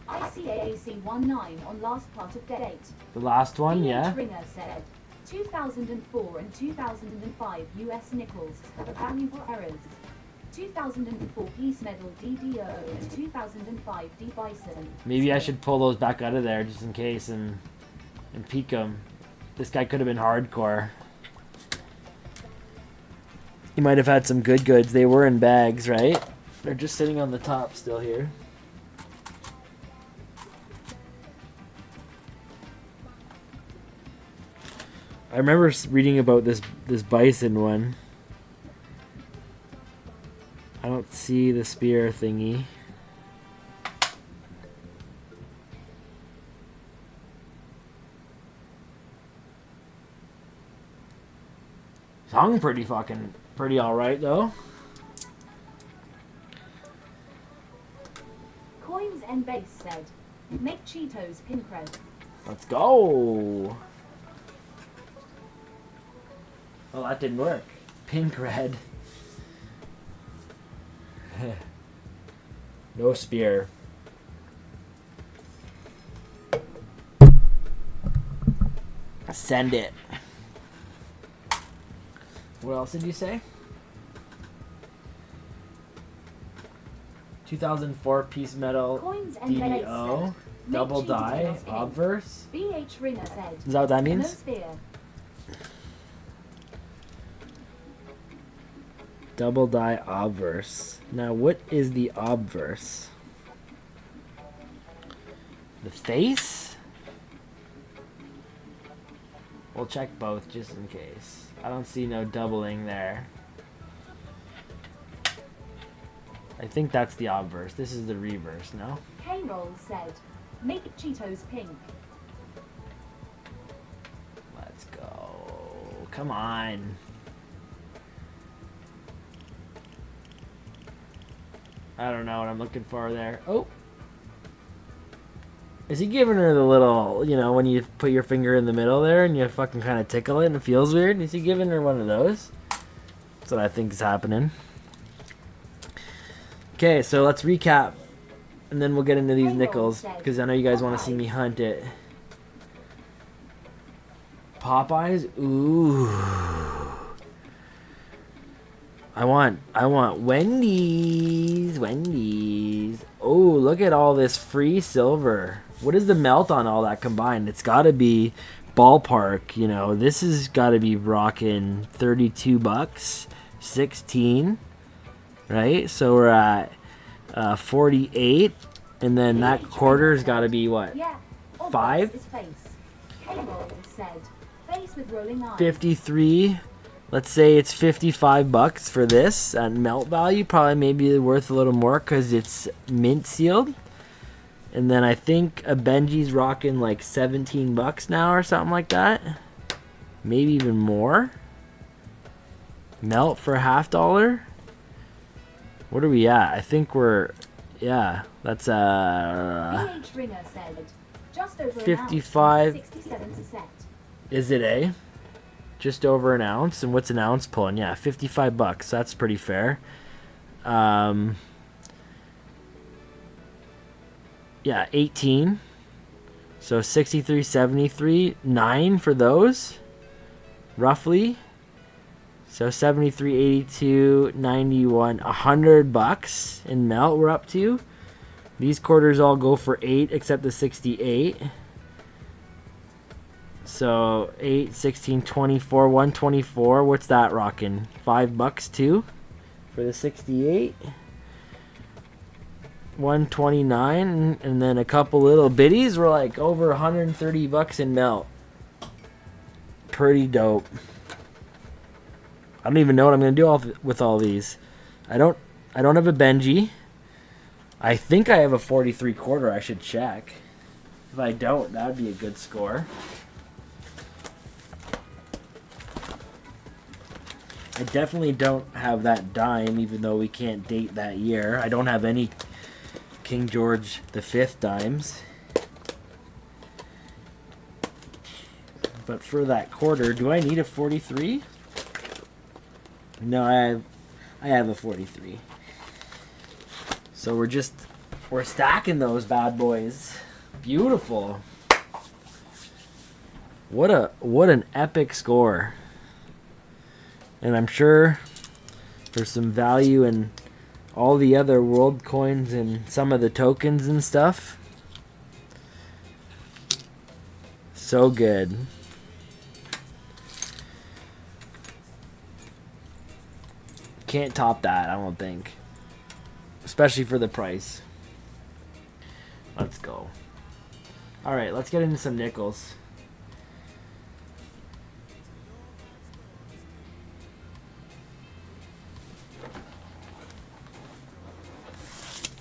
ICAAC 19 on last part of date. The last one, PH yeah. Ringer said, 2004 and 2005 US nickels have valuable errors. 2004 Peace Medal DDO and 2005 D Bison. Maybe I should pull those back out of there just in case and peek them. This guy could have been hardcore. He might have had some good goods. They were in bags, right? They're just sitting on the top still here. I remember reading about this bison one. I don't see the spear thingy. Hung pretty alright though. Coins and Base said, make Cheetos pin cred. Let's go. Oh, that didn't work. Pink red. No spear. Send it. What else did you say? 2004 piece metal Coins and Base DDO. said, make Double Cheetos die. pin. Obverse. BH Ringer said, Is that what that no means? spear. Double die obverse. Now, what is the obverse? The face? We'll check both just in case. I don't see no doubling there. I think that's the obverse. This is the reverse, no? K-Roll said, make Cheetos pink. Let's go. Come on. I don't know what I'm looking for there. Oh. Is he giving her the little, you know, when you put your finger in the middle there and you fucking kind of tickle it and it feels weird? Is he giving her one of those? That's what I think is happening. Okay, so let's recap. And then we'll get into these nickels. Because I know you guys want to see me hunt it. Popeyes? Ooh. I want Wendy's. Oh, look at all this free silver. What is the melt on all that combined? It's got to be ballpark, you know. This has got to be rocking $32, 16, right? So we're at 48, and then that quarter's got to be what? Yeah. 5? Is face. K-Roll said, face with rolling eyes. 53. Let's say it's $55 for this at melt value. Probably maybe worth a little more because it's mint sealed. And then I think a Benji's rocking like $17 now or something like that. Maybe even more. Melt for $50. What are we at? I think we're, yeah, that's BH Ringer said, just over 55. an ounce, 67 cent. Is it a? Just over an ounce. And what's an ounce pulling? Yeah, $55. That's pretty fair. Yeah, 18. So 63, 73, 9 for those, roughly. So 73, 82, 91, $100 in melt we're up to. These quarters all go for 8 except the 68. So 8, 16, 24, 124. What's that rocking? $5 too for the 68. 129, and then a couple little biddies were like over $130 in melt. Pretty dope. I don't even know what I'm gonna do with all these. I don't have a Benji. I think I have a 43 quarter. I should check. If I don't, that would be a good score. I definitely don't have that dime, even though we can't date that year. I don't have any King George V dimes. But for that quarter, do I need a 43? No, I have a 43. So we're stacking those bad boys. Beautiful. What an epic score. And I'm sure there's some value in all the other world coins and some of the tokens and stuff. So good. Can't top that, I don't think. Especially for the price. Let's go. Alright, let's get into some nickels.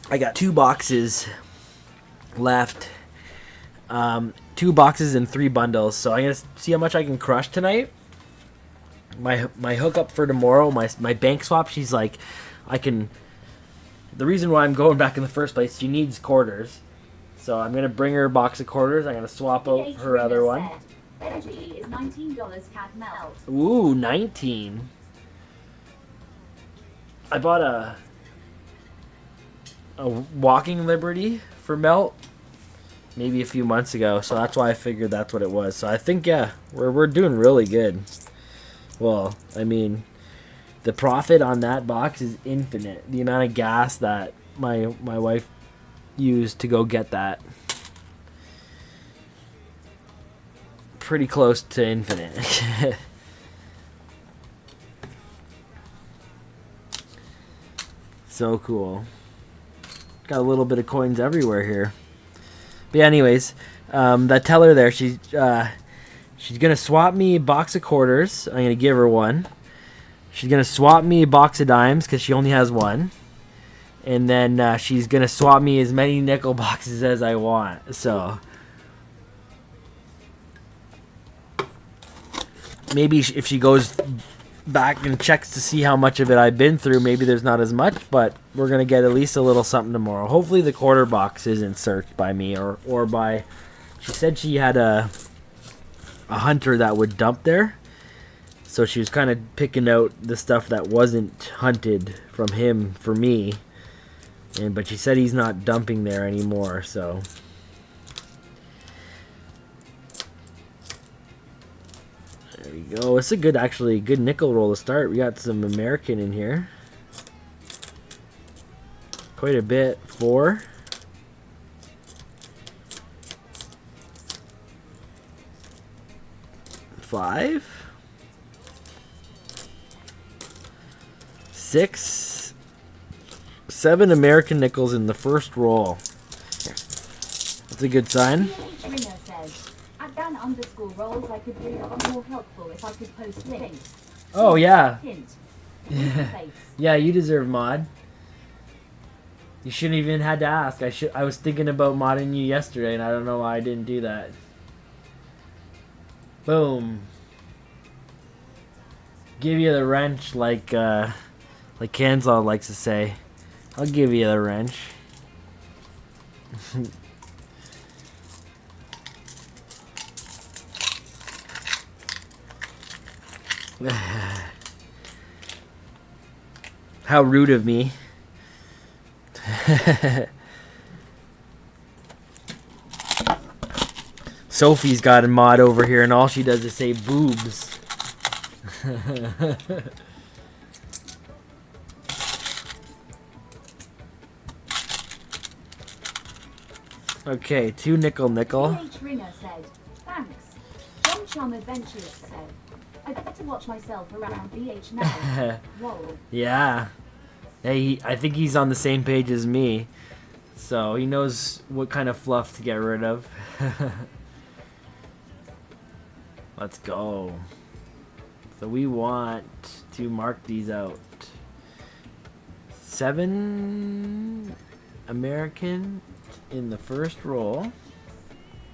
I got 2 boxes left. 2 boxes and 3 bundles. So I'm going to see how much I can crush tonight. my hookup for tomorrow, my bank swap, she's like, I can. The reason why I'm going back in the first place, she needs quarters, so I'm gonna bring her a box of quarters. I'm gonna swap out her other one. Energy is $19 CAD melt. Ooh, 19. I bought a walking liberty for melt maybe a few months ago, so that's why I figured that's what it was. So I think, yeah, we're doing really good. Well, I mean, the profit on that box is infinite. The amount of gas that my wife used to go get that, pretty close to infinite. So cool. Got a little bit of coins everywhere here. But yeah, anyways, that teller there, she's gonna swap me a box of quarters. I'm gonna give her one. She's gonna swap me a box of dimes because she only has one, and then she's gonna swap me as many nickel boxes as I want. So maybe if she goes back and checks to see how much of it I've been through, maybe there's not as much, but we're gonna get at least a little something tomorrow. Hopefully the quarter box isn't searched by me or by. She said she had a hunter that would dump there, so she was kind of picking out the stuff that wasn't hunted from him for me, but she said he's not dumping there anymore. So there we go. It's a good, actually good nickel roll to start. We got some American in here. Quite a bit. 4. 5. 6. 7 American nickels in the first roll. That's a good sign. Ringer says, at Dan_rolls, I could be a lot more helpful if I could post links. Oh, yeah. Hint. Yeah, you deserve mod. You shouldn't even had to ask. I was thinking about modding you yesterday, and I don't know why I didn't do that. Boom. Give you the wrench, like Kanzal likes to say. I'll give you the wrench. How rude of me. Sophie's got a mod over here, and all she does is say boobs. Okay, 2 nickel. VH Ringer said, thanks. John Chum Adventures said, I'd better watch myself around VH now. Whoa. Yeah. Hey, I think he's on the same page as me, so he knows what kind of fluff to get rid of. Let's go. So we want to mark these out. 7 American in the first roll.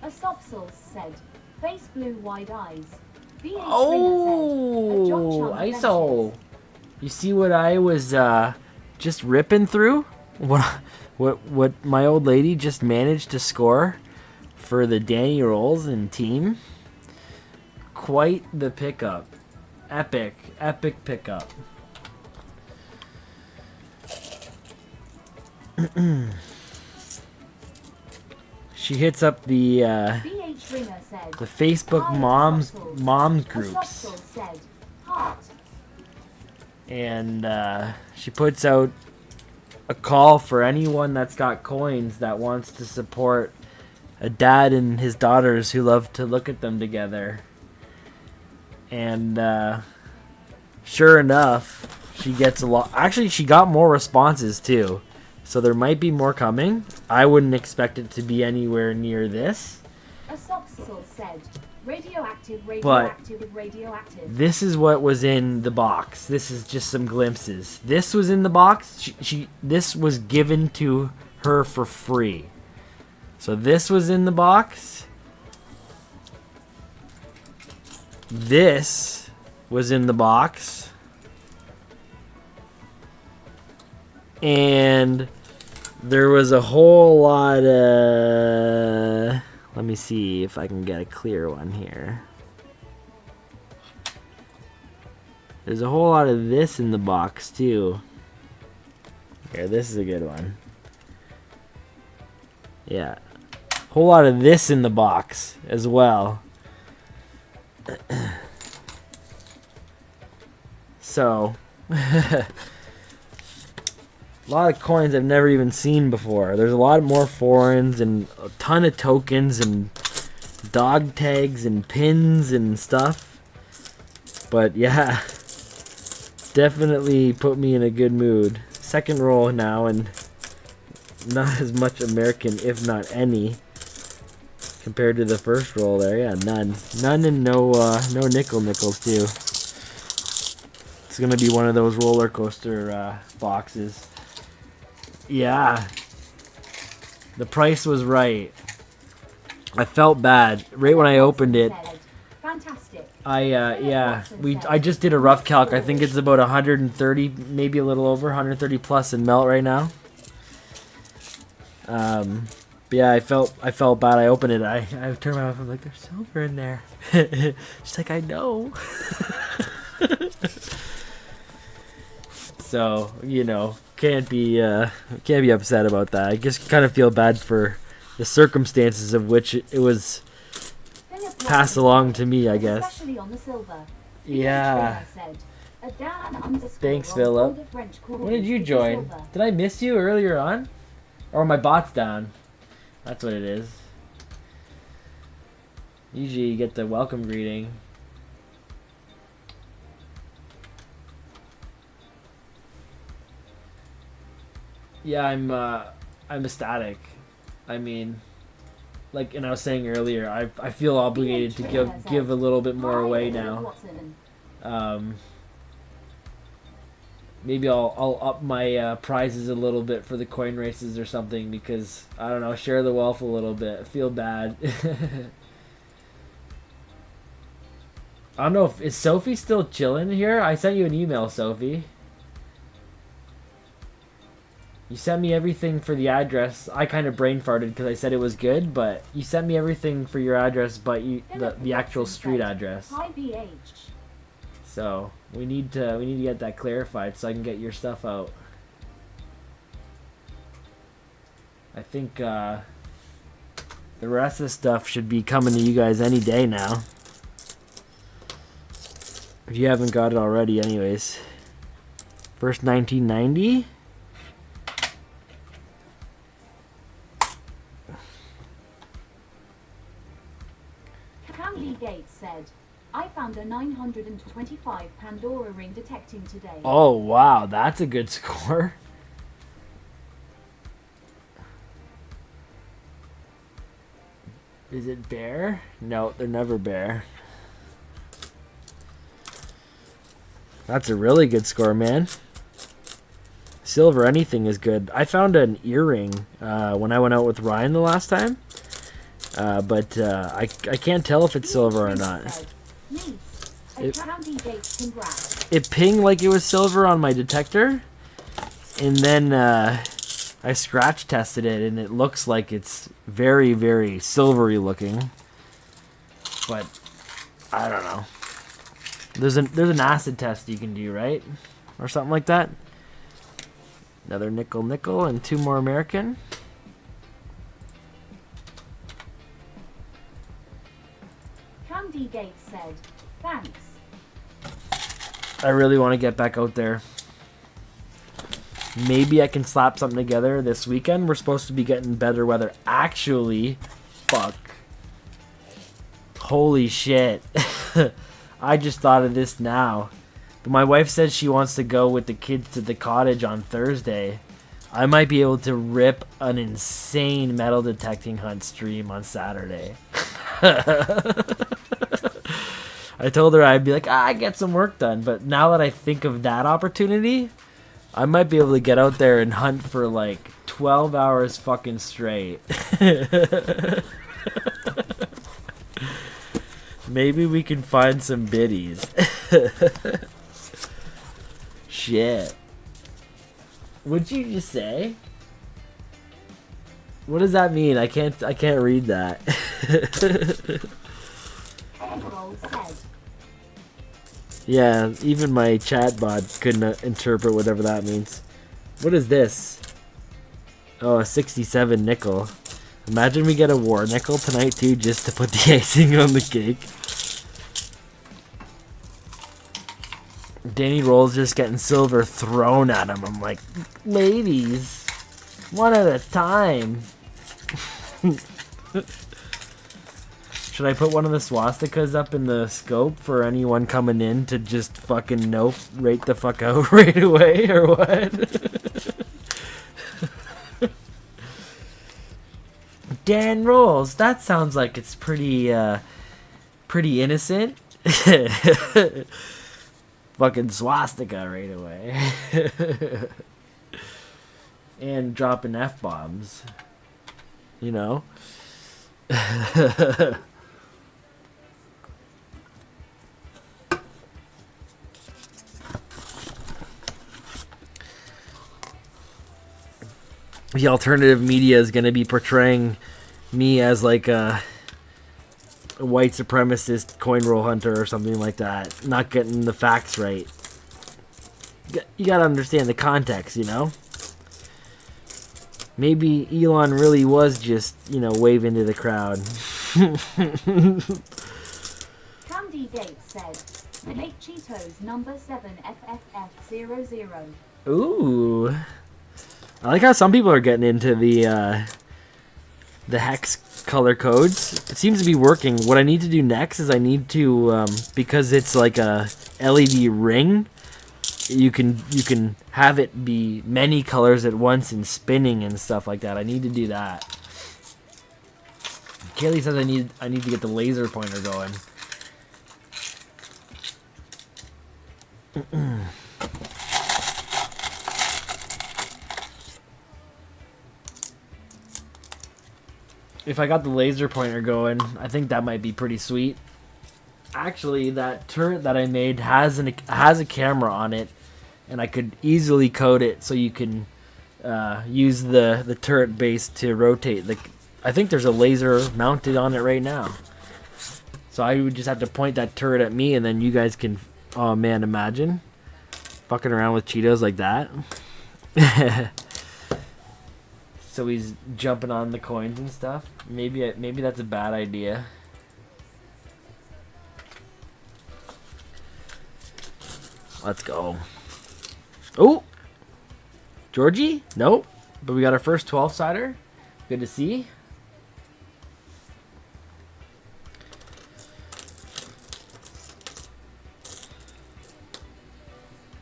A Sopsel said, face blue, wide eyes. VH Oh, ISO. You see what I was just ripping through? What my old lady just managed to score for the Danny Rolls and team? Quite the pickup. Epic pickup. She hits up the Facebook moms groups, and she puts out a call for anyone that's got coins that wants to support a dad and his daughters who love to look at them together. And sure enough, she gets a lot. Actually, she got more responses too. So there might be more coming. I wouldn't expect it to be anywhere near this. A Sopsel said, radioactive. This is what was in the box. This is just some glimpses. This was in the box. This was given to her for free. So this was in the box. This was in the box. And there was a whole lot of... Let me see if I can get a clear one here. There's a whole lot of this in the box too. Here, this is a good one. Yeah. Whole lot of this in the box as well. So, a lot of coins I've never even seen before. There's a lot more foreigns and a ton of tokens and dog tags and pins and stuff. But yeah, definitely put me in a good mood. Second roll now, and not as much American, if not any, compared to the first roll there. Yeah, none and no nickels too. It's gonna be one of those roller coaster boxes. Yeah, the price was right. I felt bad right when I opened it. Fantastic. I just did a rough calc. I think it's about 130, maybe a little over 130 plus in melt right now. But yeah, I felt bad. I opened it. I turned my wife. I'm like, there's silver in there. She's like, I know. So can't be upset about that. I just kind of feel bad for the circumstances of which it was passed along to me, I guess. Especially on the silver. Yeah. Thanks, Philip. When did you join? Did I miss you earlier on? Or my bot's down? That's what it is. Usually you get the welcome greeting. Yeah, I'm ecstatic. I mean, like, and I was saying earlier, I feel obligated to give a little bit more away now. Maybe I'll up my prizes a little bit for the coin races or something, because I don't know, share the wealth a little bit. I feel bad. I don't know is Sophie still chilling here? I sent you an email, Sophie. You sent me everything for the address. I kind of brain farted because I said it was good, but you sent me everything for your address, but the actual street address. So we need to get that clarified so I can get your stuff out. I think the rest of the stuff should be coming to you guys any day now. If you haven't got it already, anyways. First 1990. Gates said, I found a 925 Pandora ring detecting today. Oh, wow. That's a good score. Is it bear? No, they're never bear. That's a really good score, man. Silver anything is good. I found an earring when I went out with Ryan the last time. But I can't tell if it's silver or not. It pinged like it was silver on my detector, and then I scratch tested it, and it looks like it's very, very silvery looking. But I don't know. There's an acid test you can do, right, or something like that. Another nickel, and 2 more American. Candy Gates said, thanks. I really want to get back out there. Maybe I can slap something together this weekend. We're supposed to be getting better weather. Actually, fuck. Holy shit. I just thought of this now. But my wife said she wants to go with the kids to the cottage on Thursday. I might be able to rip an insane metal detecting hunt stream on Saturday. I told her I'd be like, I get some work done. But now that I think of that opportunity, I might be able to get out there and hunt for like 12 hours fucking straight. Maybe we can find some biddies. Shit. What'd you just say? What does that mean? I can't read that. Roll said. Yeah, even my chatbot couldn't interpret whatever that means. What is this? Oh, a 67 nickel. Imagine we get a war nickel tonight too, just to put the icing on the cake. Danny Roll's just getting silver thrown at him. I'm like, ladies, one at a time. Should I put one of the swastikas up in the scope for anyone coming in to just fucking nope right the fuck out right away, or what? Dan Rolls, that sounds like it's pretty innocent. Fucking swastika right away. And dropping F-bombs. You know? The alternative media is going to be portraying me as like a white supremacist coin roll hunter or something like that. Not getting the facts right. You got to understand the context, you know? Maybe Elon really was just, waving to the crowd. Candy Gates said, make Cheetos number 7FFF00. Ooh. I like how some people are getting into the hex color codes. It seems to be working. What I need to do next is I need to, because it's like a LED ring, you can have it be many colors at once and spinning and stuff like that. I need to do that. Kaylee says I need to get the laser pointer going. If I got the laser pointer going, I think that might be pretty sweet. Actually, that turret that I made has a camera on it, and I could easily code it so you can use the turret base to rotate. I think there's a laser mounted on it right now. So I would just have to point that turret at me, and then you guys can... Oh man, imagine fucking around with Cheetos like that. So he's jumping on the coins and stuff. Maybe that's a bad idea. Let's go. Oh! Georgie? Nope. But we got our first 12-sider. Good to see.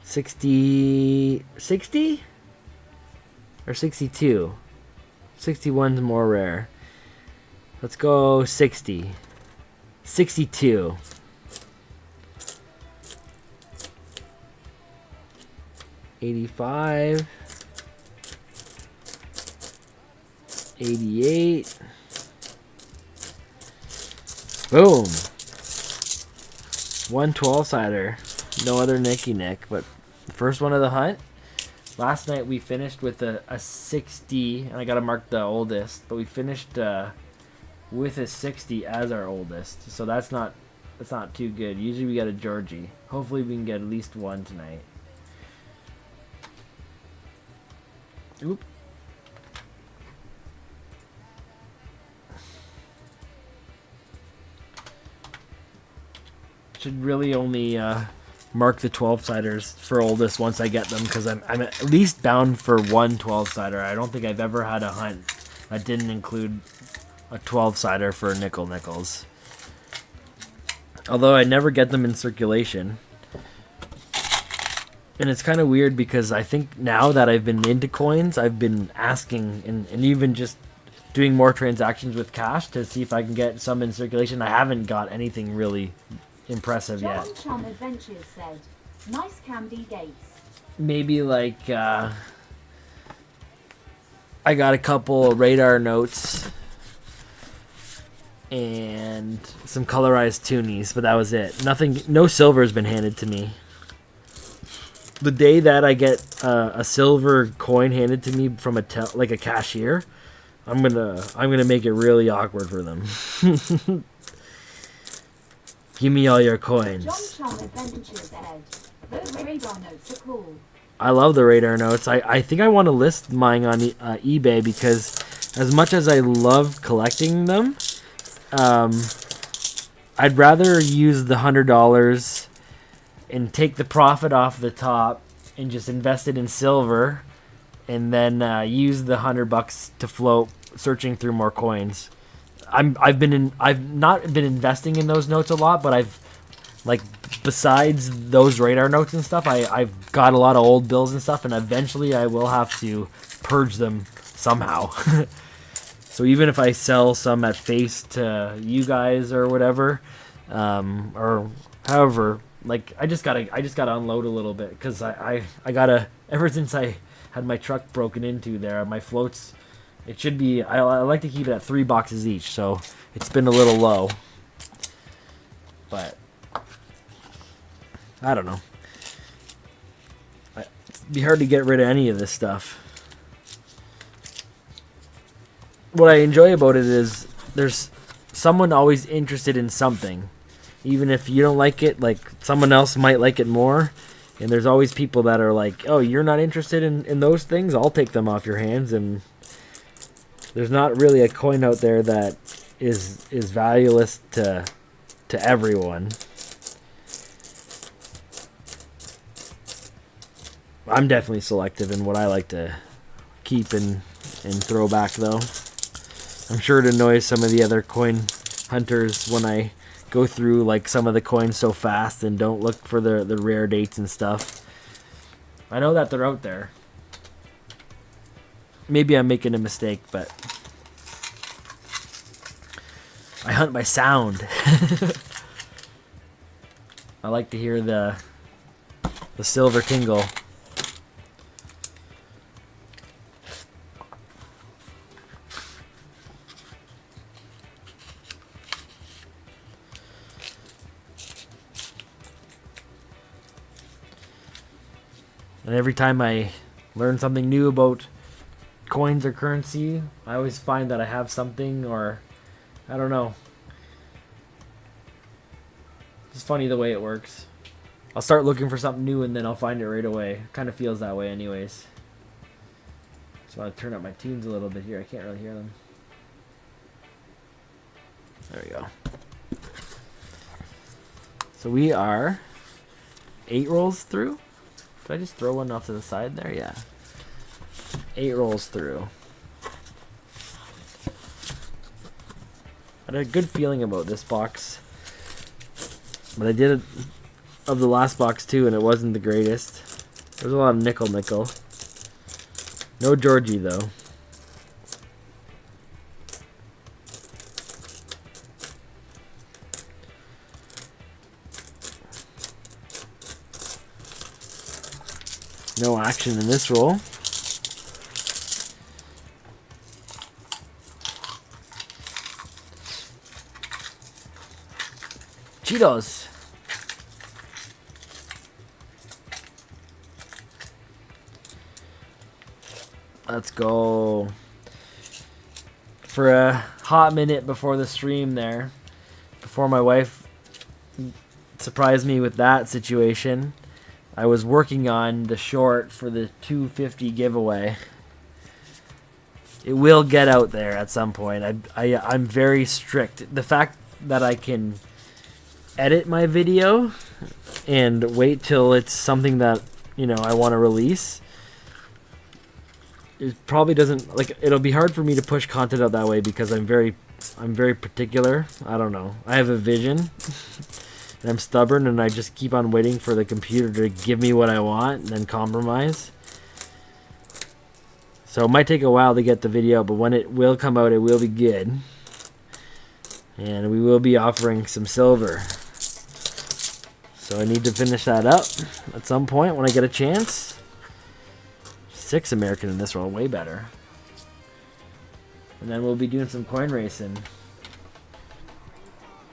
$60 or 62? 61's more rare. Let's go 60. 62. 85. 88. Boom. 1 12-sider. No other Nicky Nick, but first one of the hunt. Last night we finished with a 60, and I gotta mark the oldest, but we finished with a 60 as our oldest, so that's not too good. Usually we get a Georgie. Hopefully we can get at least one tonight. Oop. Should really only mark the 12-siders for oldest once I get them, because I'm at least bound for 1 12-sider. I don't think I've ever had a hunt that didn't include a 12-sider for nickels. Although I never get them in circulation. And it's kind of weird because I think now that I've been into coins, I've been asking and even just doing more transactions with cash to see if I can get some in circulation. I haven't got anything really impressive yet. John Chum Adventures said, nice Candy Gates. Maybe like I got a couple radar notes and some colorized toonies, but that was it. Nothing, no silver has been handed to me. The day that I get a silver coin handed to me from a cashier, I'm gonna make it really awkward for them. Give me all your coins. John Chum Adventures Ed. Those radar notes are cool. I love the radar notes. I think I want to list mine on eBay because as much as I love collecting them, I'd rather use the $100 and take the profit off the top and just invest it in silver, and then use the $100 to float, searching through more coins. I've not been investing in those notes a lot, but besides those radar notes and stuff, I've got a lot of old bills and stuff, and eventually I will have to purge them somehow. So even if I sell some at face to you guys or whatever, or however, like I just gotta unload a little bit, because I gotta, ever since I had my truck broken into there, my floats, it should be, I like to keep it at 3 boxes each, so it's been a little low, but I don't know. It'd be hard to get rid of any of this stuff. What I enjoy about it is there's someone always interested in something. Even if you don't like it, like someone else might like it more. And there's always people that are like, oh, you're not interested in those things? I'll take them off your hands. And there's not really a coin out there that is valueless to everyone. I'm definitely selective in what I like to keep and throw back, though. I'm sure it annoys some of the other coin hunters when I go through like some of the coins so fast and don't look for the rare dates and stuff. I know that they're out there. Maybe I'm making a mistake, but I hunt by sound. I like to hear the silver tingle. And every time I learn something new about coins or currency, I always find that I have something, or I don't know. It's funny the way it works. I'll start looking for something new and then I'll find it right away. Kind of feels that way anyways. Just want to turn up my tunes a little bit here. I can't really hear them. There we go. So we are 8 rolls through. Did I just throw one off to the side there? Yeah. 8 rolls through. I had a good feeling about this box. But I did it of the last box too, and it wasn't the greatest. There's a lot of nickel. No Georgie though. No action in this roll. Cheetos. Let's go. For a hot minute before the stream there, before my wife surprised me with that situation, I was working on the short for the 250 giveaway. It will get out there at some point. I'm very strict. The fact that I can edit my video and wait till it's something that, you know, I want to release, it probably doesn't, like, it'll be hard for me to push content out that way because I'm very particular. I don't know. I have a vision. And I'm stubborn, and I just keep on waiting for the computer to give me what I want and then compromise. So it might take a while to get the video, but when it will come out, it will be good. And we will be offering some silver. So I need to finish that up at some point when I get a chance. 6 American in this roll, way better. And then we'll be doing some coin racing.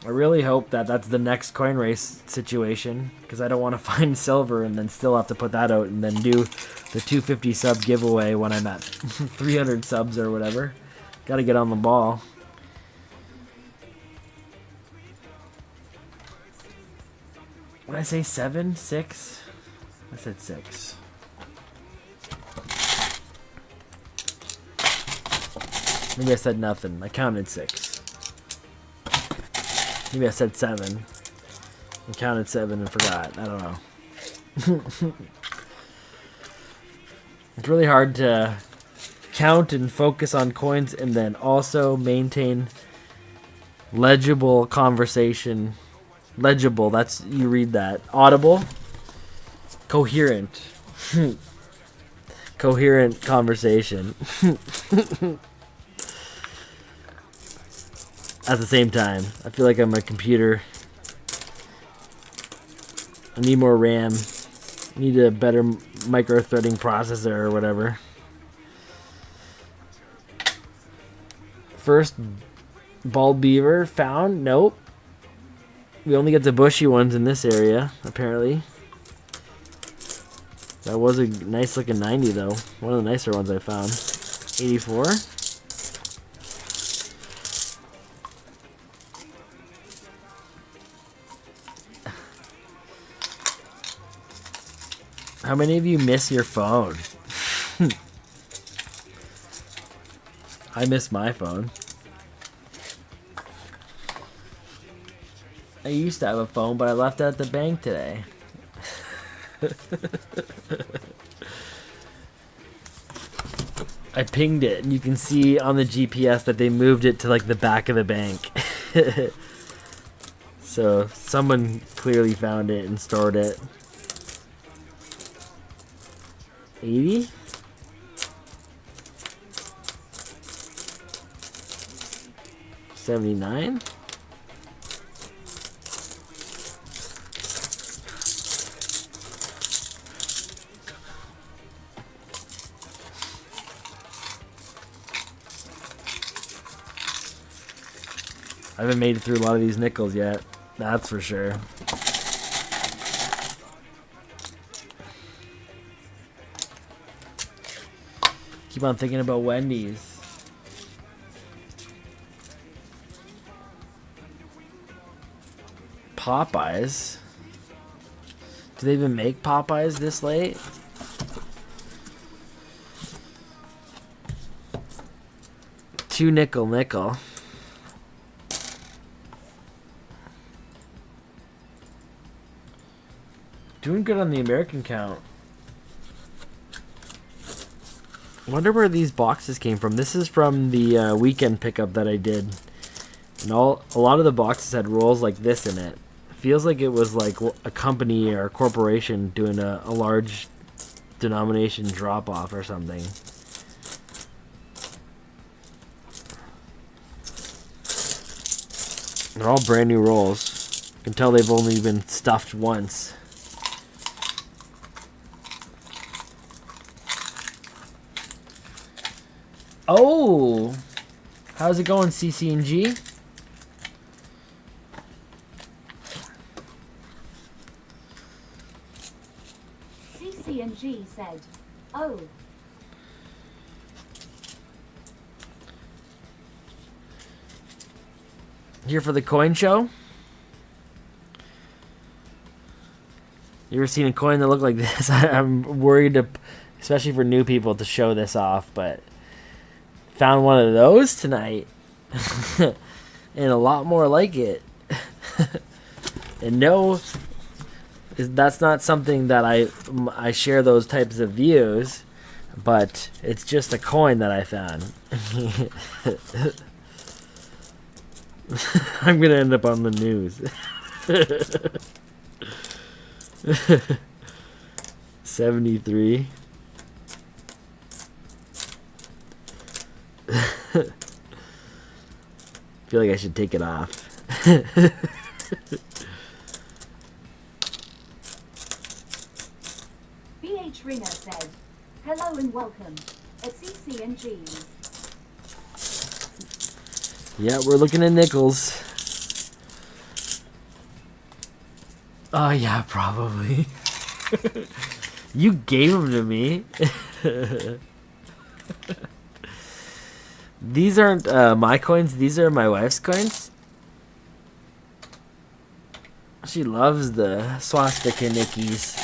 I really hope that that's the next coin race situation, because I don't want to find silver and then still have to put that out and then do the 250 sub giveaway when I'm at 300 subs or whatever. Got to get on the ball. What did I say? 7? 6? I said 6. Maybe I said nothing. I counted 6. Maybe I said 7. I counted 7 and forgot. I don't know. It's really hard to count and focus on coins and then also maintain legible conversation. Legible, that's, you read that. Audible. Coherent. Coherent conversation. At the same time, I feel like I'm a computer. I need more RAM. I need a better micro-threading processor or whatever. First bald beaver found? Nope. We only get the bushy ones in this area, apparently. That was a nice looking 90 though. One of the nicer ones I found. 84. How many of you miss your phone? I miss my phone. I used to have a phone, but I left it at the bank today. I pinged it, and you can see on the GPS that they moved it to like the back of the bank. So someone clearly found it and stored it. 80? $79? I haven't made it through a lot of these nickels yet, that's for sure. Keep on thinking about Wendy's. Popeyes? Do they even make Popeyes this late? $2 nickel. Doing good on the American count. Wonder where these boxes came from. This is from the weekend pickup that I did. And a lot of the boxes had rolls like this in it. Feels like it was like a company or a corporation doing a large denomination drop off or something. They're all brand new rolls. You can tell they've only been stuffed once. Oh, how's it going, CC&G? CC&G said, "Oh." Here for the coin show? You ever seen a coin that looked like this? I'm worried, to, especially for new people, to show this off, but found one of those tonight. And a lot more like it. And no, that's not something that I share those types of views, but it's just a coin that I found. I'm gonna end up on the news. 73. Feel like I should take it off. VIII Ringer said, "Hello and welcome at CC&G." Yeah, we're looking at nickels. Oh yeah, probably. You gave them to me. These aren't my coins. These are my wife's coins. She loves the swastika nickies.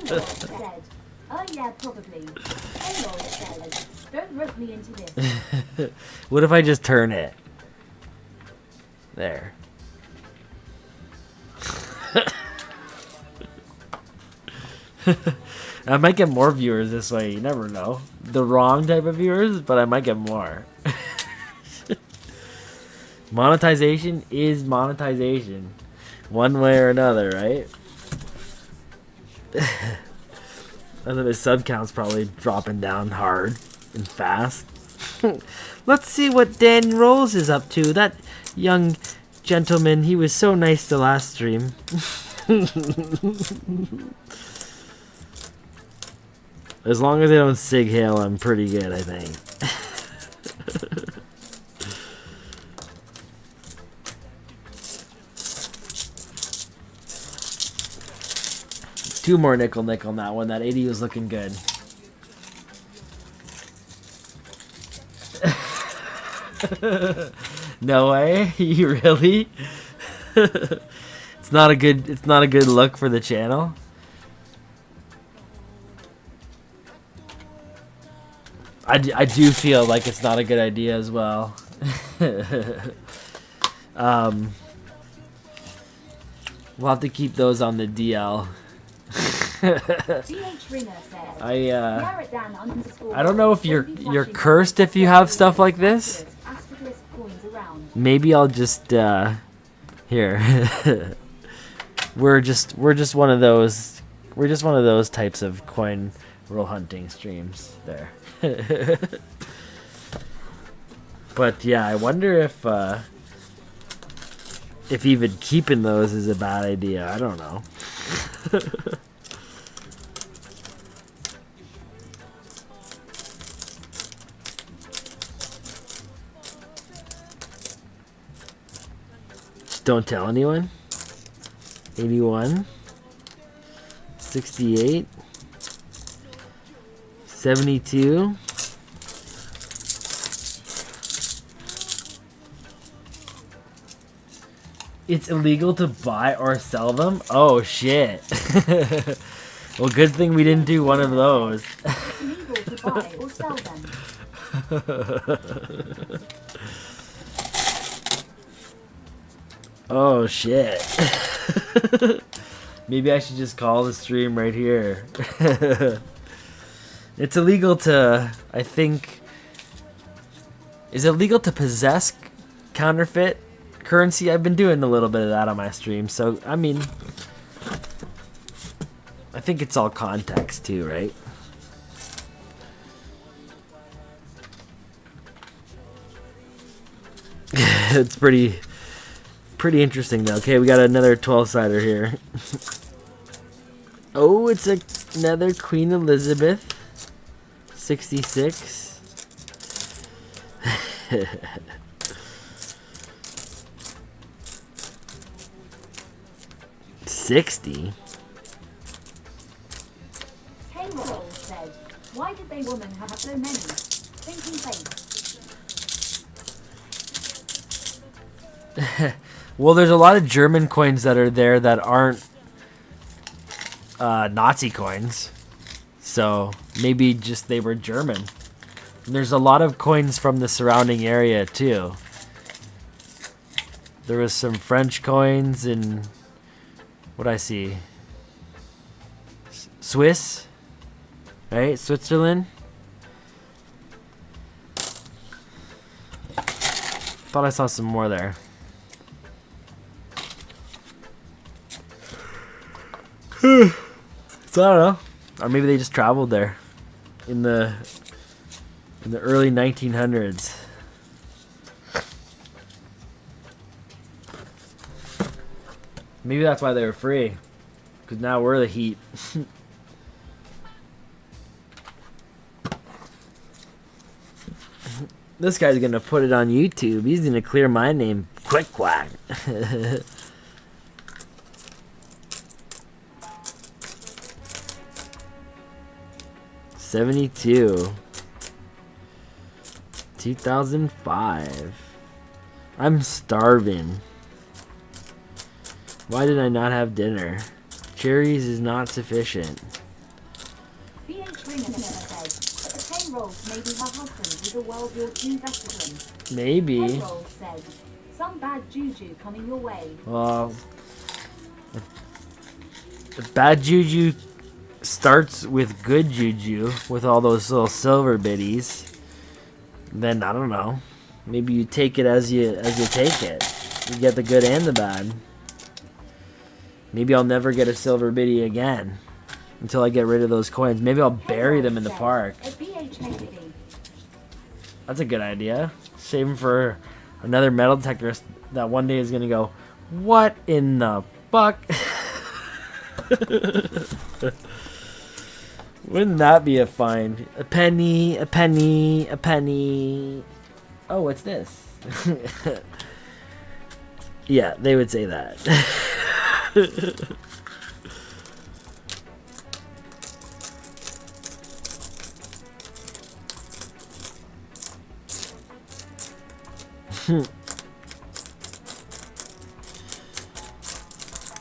Coinroll said, oh yeah, probably. Coinroll said, don't rope me into this. What if I just turn it? There. I might get more viewers this way. You never know. The wrong type of viewers, but I might get more. Monetization is monetization. One way or another, right? And then the sub count's probably dropping down hard and fast. Let's see what Dan Rolls is up to. That young gentleman, he was so nice the last stream. As long as they don't sig hail, I'm pretty good, I think. Two more nickel on that one. That 80 was looking good. No way? You really? It's not a good look for the channel. I do feel like it's not a good idea as well. We'll have to keep those on the DL. I don't know if you're cursed if you have stuff like this. Maybe I'll just here. We're just one of those types of coin roll hunting streams there. But yeah, I wonder if even keeping those is a bad idea. I don't know. Don't tell anyone. 81, 68, 72. It's illegal to buy or sell them? Oh shit. Well, good thing we didn't do one of those. It's illegal to buy or sell them. Oh shit. Maybe I should just call the stream right here. It's illegal to, I think, is it legal to possess counterfeit currency? I've been doing a little bit of that on my stream, so I mean, I think it's all context too, right? It's pretty interesting though. Okay, we got another 12-sider here. Oh, it's another Queen Elizabeth 66. 60. Coinroll said, why did they women have so many? Thinking face. Well, there's a lot of German coins that are there that aren't Nazi coins. So maybe just they were German. And there's a lot of coins from the surrounding area too. There was some French coins and what I see, Swiss, right? Switzerland. Thought I saw some more there. So I don't know, or maybe they just traveled there in the early 1900s. Maybe that's why they were free, because now we're the heat. This guy's gonna put it on YouTube. He's gonna clear my name quick quack. 72. 2005. I'm starving. Why did I not have dinner? Cherries is not sufficient. VH Ringer said, the payrolls may be her husband with a World War II veteran. Maybe. Payroll said, some bad juju coming your way. Well, if bad juju starts with good juju, with all those little silver biddies, then I don't know. Maybe you take it as you take it. You get the good and the bad. Maybe I'll never get a silver biddy again until I get rid of those coins. Maybe I'll bury them in the park. That's a good idea. Save them for another metal detector that one day is gonna go, what in the fuck? Wouldn't that be a find? A penny, a penny, a penny. Oh, what's this? Yeah, they would say that.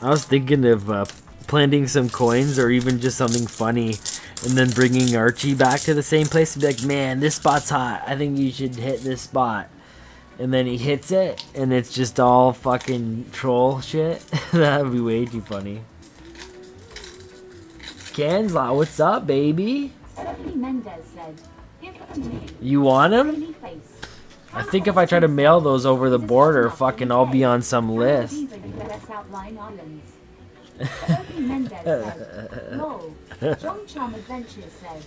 I was thinking of planting some coins or even just something funny and then bringing Archie back to the same place and be like, man, this spot's hot. I think you should hit this spot. And then he hits it and it's just all fucking troll shit. That would be way too funny. Kansla, what's up, baby? Stephanie Mendez said, give it to me. You want him? Really face. I think if I try to mail those over the border, fucking I'll be on some list. US outlying islands. Stephanie Mendez said, lol. John Chum Adventures said,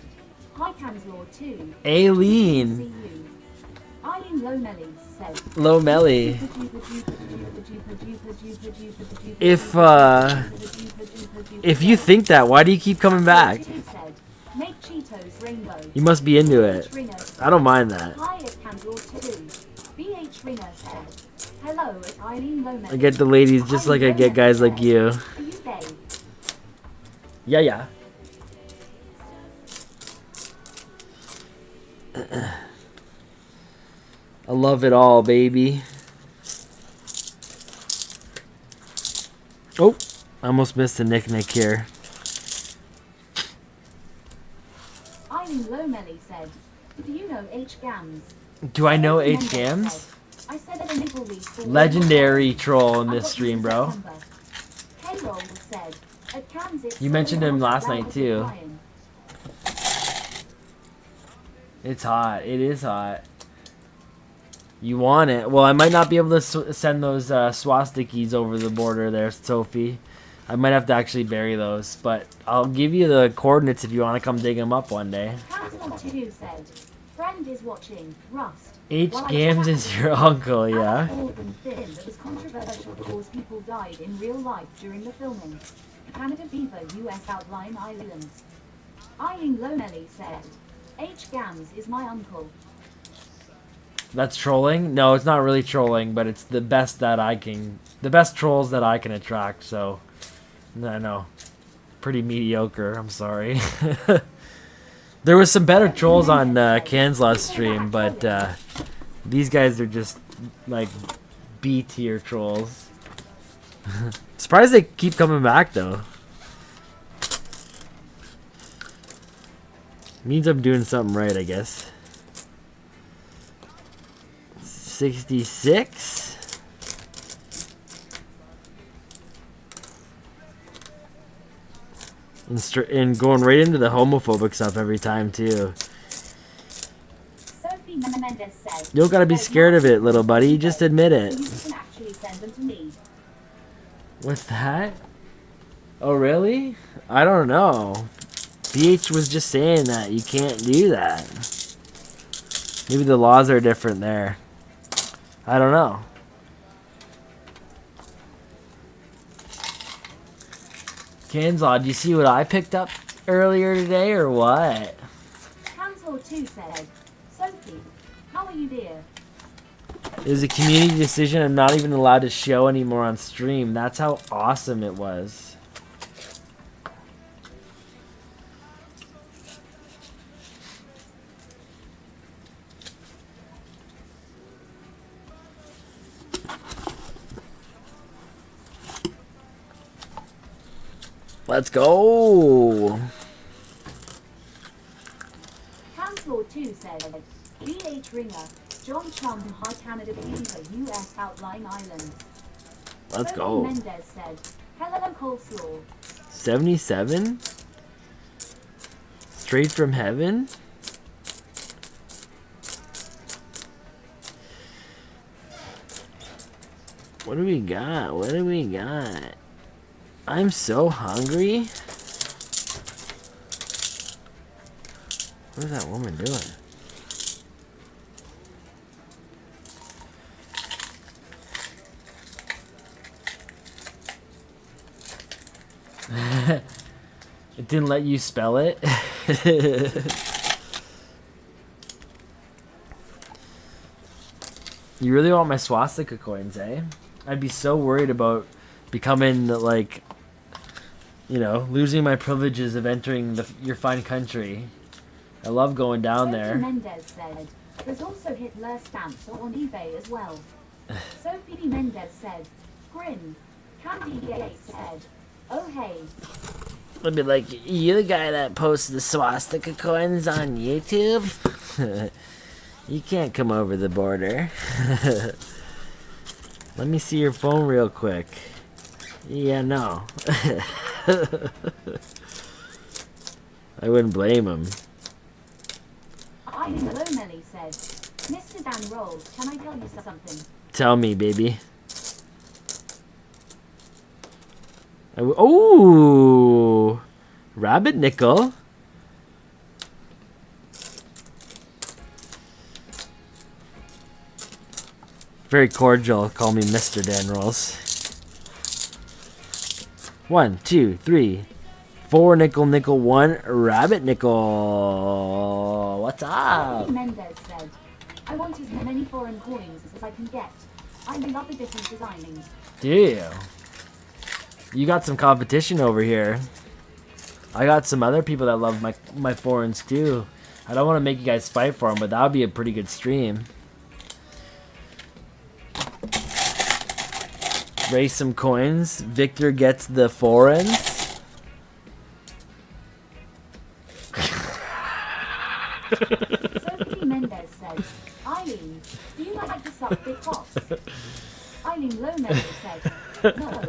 hi Canslaw 2. Aileen. See you. Eileen Lomelli said, Lomelli. If you think that, why do you keep coming back? make Cheetos rainbow. You must be into it. I don't mind that. Hi at Candle 2. BH Ringer said, hello at Eileen Lomelli. I get the ladies just like I get guys like you. Are you gay? Yeah, yeah. I love it all, baby. Oh, I almost missed a Nick here. Eileen Lomelli said, do you know H. Gams? Do I know H. Gams? I said at a nipple read for Legendary troll in this stream, bro. Payroll said, at Kansas, You mentioned him last night, too. It's hot. It is hot. You want it. Well, I might not be able to send those swastikies over the border there, Sophie. I might have to actually bury those. But I'll give you the coordinates if you want to come dig them up one day. Council2 said, friend is watching, Rust. H. Gams is your uncle, yeah? Organ thin that was controversial because people died in real life during the filming. Canada Beaver, US outlying islands. Eileen Lomelli said, H. Gams is my uncle. That's trolling? No, it's not really trolling, but it's the best that I can... The best trolls that I can attract, so... I know. Pretty mediocre, I'm sorry. There was some better trolls on Kanslaw's stream, but these guys are just, like, B-tier trolls. Surprised they keep coming back, though. Means I'm doing something right, I guess. 66. And going right into the homophobic stuff every time too. Sophie Menendez said, You don't gotta be scared of it, little buddy. Just admit it. you can actually send them to me. What's that? Oh really? I don't know. BH was just saying that you can't do that. Maybe the laws are different there. I don't know. Kanslaw, do you see what I picked up earlier today or what? Council 2 said, Sophie, how are you, dear? It was a community decision I'm not even allowed to show anymore on stream. That's how awesome it was. Let's go. Transport 2 said, VH Ringer, John Chum, High Canada Beaver, US Outlying Islands. Let's Sophie go. Mendez said, hello coleslaw. 77? Straight from heaven? What do we got? What do we got? I'm so hungry. What is that woman doing? It didn't let you spell it. You really want my swastika coins, eh? I'd be so worried about becoming, like, you know, losing my privileges of entering your fine country. I love going down Sophie there. Mendez said, there's also Hitler stamps on eBay as well. Sophie Mendez said, grin. Candy Gates said, oh hey. I'd be like, you the guy that posts the swastika coins on YouTube? You can't come over the border. Let me see your phone real quick. Yeah, no. I wouldn't blame him. Eileen Lomelly said, Mr. Dan Rolls, can I tell you something? Tell me, baby. Oh, rabbit nickel. Very cordial. Call me Mr. Dan Rolls. 1, 2, 3, 4 nickel, nickel, 1 rabbit nickel. What's up? Sophie Mendez said, I want as many foreign coins as I can get. I love the different designing. Do you? You got some competition over here. I got some other people that love my foreigns too. I don't want to make you guys fight for them, but that would be a pretty good stream. Raise some coins. Victor gets the foreigns. Sophie Mendez said, Eileen, do you like to suck big cocks? Eileen Lomelly said, no.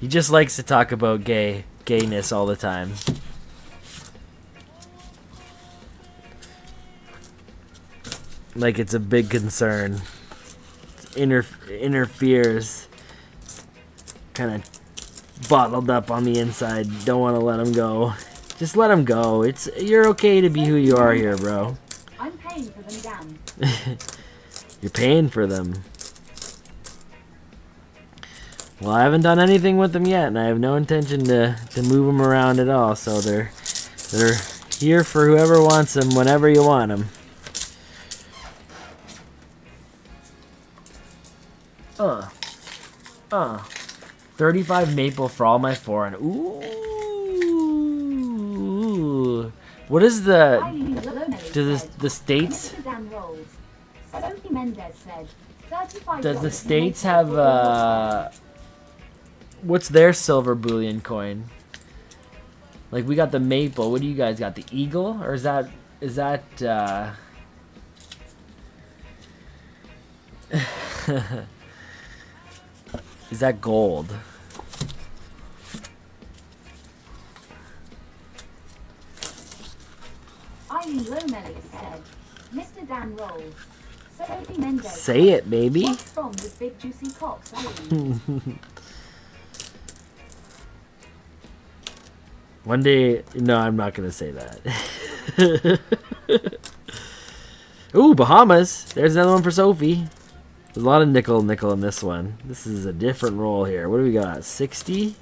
He just likes to talk about gayness all the time. Like it's a big concern. Interferes. Kind of bottled up on the inside. Don't want to let him go. Just let him go. You're okay to be who you are here, bro. I'm paying for them, Dan. You're paying for them. Well, I haven't done anything with them yet, and I have no intention to move them around at all. So they're here for whoever wants them, whenever you want them. 35 maple for all my foreign. Ooh. What is the? Eileen Lomelly Do said, the states? Mr. Dan Rolls. Sophie Mendez said, $35 Does the makes states it have for your what's their silver bullion coin? Like we got the maple. What do you guys got? The eagle, or is that is that gold? Eileen Lomelly said, Mr. Dan Rolls. Sophie Mendez. Say it, baby. What's from with big juicy cocks, Eileen? One day, no, I'm not gonna say that. Ooh, Bahamas. There's another one for Sophie. There's a lot of nickel in this one. This is a different roll here. What do we got? 60?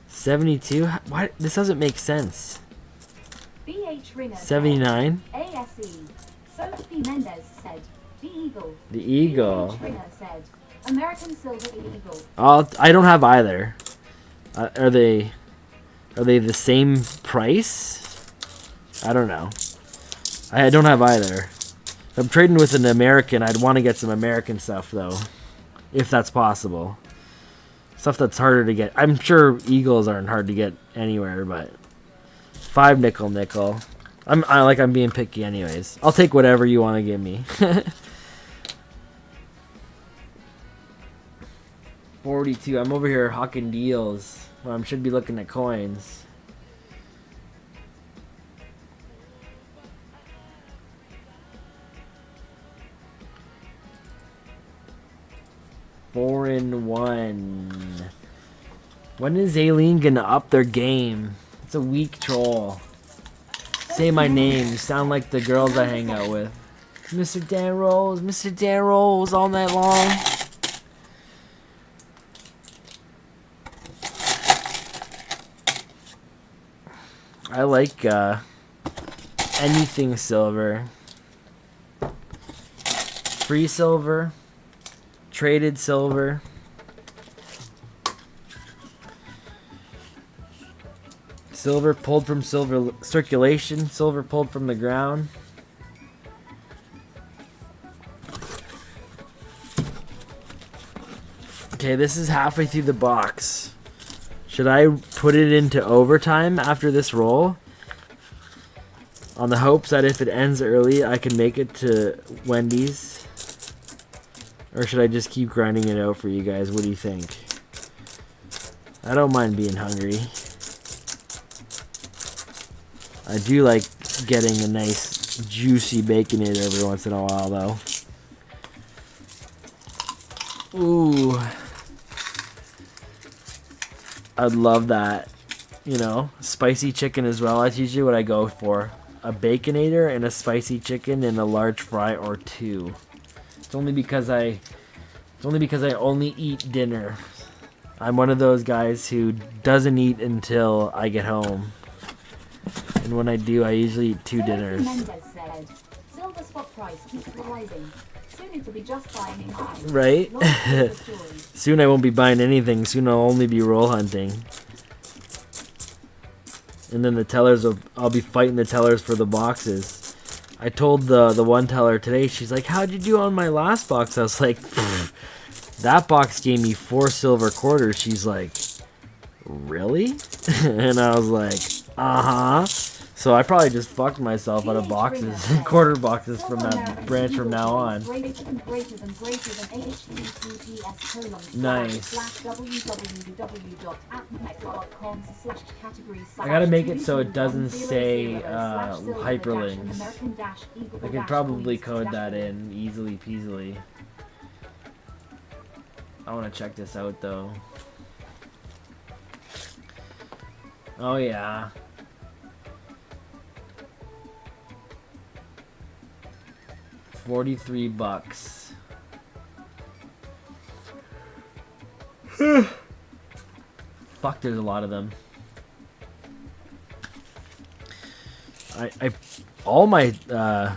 72? Why? This doesn't make sense. BH Ringer. 79? Said, ASE. Sophie Mendez said, the eagle. The eagle. BH Ringer said, American silver eagle. I don't have either. Are they the same price? I don't know. I don't have either. If I'm trading with an American, I'd want to get some American stuff though, if that's possible. Stuff that's harder to get. I'm sure eagles aren't hard to get anywhere, but 5 nickel. I'm being picky anyways. I'll take whatever you want to give me. 42. I'm over here hawking deals. Well, I should be looking at coins. Four and 1. When is Aileen gonna up their game? It's a weak troll. Say my name. You sound like the girls I hang out with. Mr. Dan Rolls. Mr. Dan Rolls all night long. I like anything silver. Free silver. Traded silver. Silver pulled from silver circulation. Silver pulled from the ground. Okay, this is halfway through the box. Should I put it into overtime after this roll? On the hopes that if it ends early, I can make it to Wendy's? Or should I just keep grinding it out for you guys? What do you think? I don't mind being hungry. I do like getting a nice juicy baconator every once in a while though. Ooh. I'd love that. You know, spicy chicken as well. That's usually what I go for. A baconator and a spicy chicken and a large fry or 2. It's only because I only eat dinner. I'm one of those guys who doesn't eat until I get home. And when I do, I usually eat 2 dinners. Said, silver spot price keeps rising. Soon it'll be just buying high. Right? Soon I won't be buying anything. Soon I'll only be roll hunting. And then the tellers I'll be fighting the tellers for the boxes. I told the one teller today, she's like, how'd you do on my last box? I was like, that box gave me 4 silver quarters. She's like, really? And I was like, uh-huh. So I probably just fucked myself out of boxes, quarter boxes from that branch from now on. Nice. I gotta make it so it doesn't say hyperlinks. I could probably code that in easily peasily. I want to check this out though. Oh yeah. $43. Fuck, there's a lot of them. All my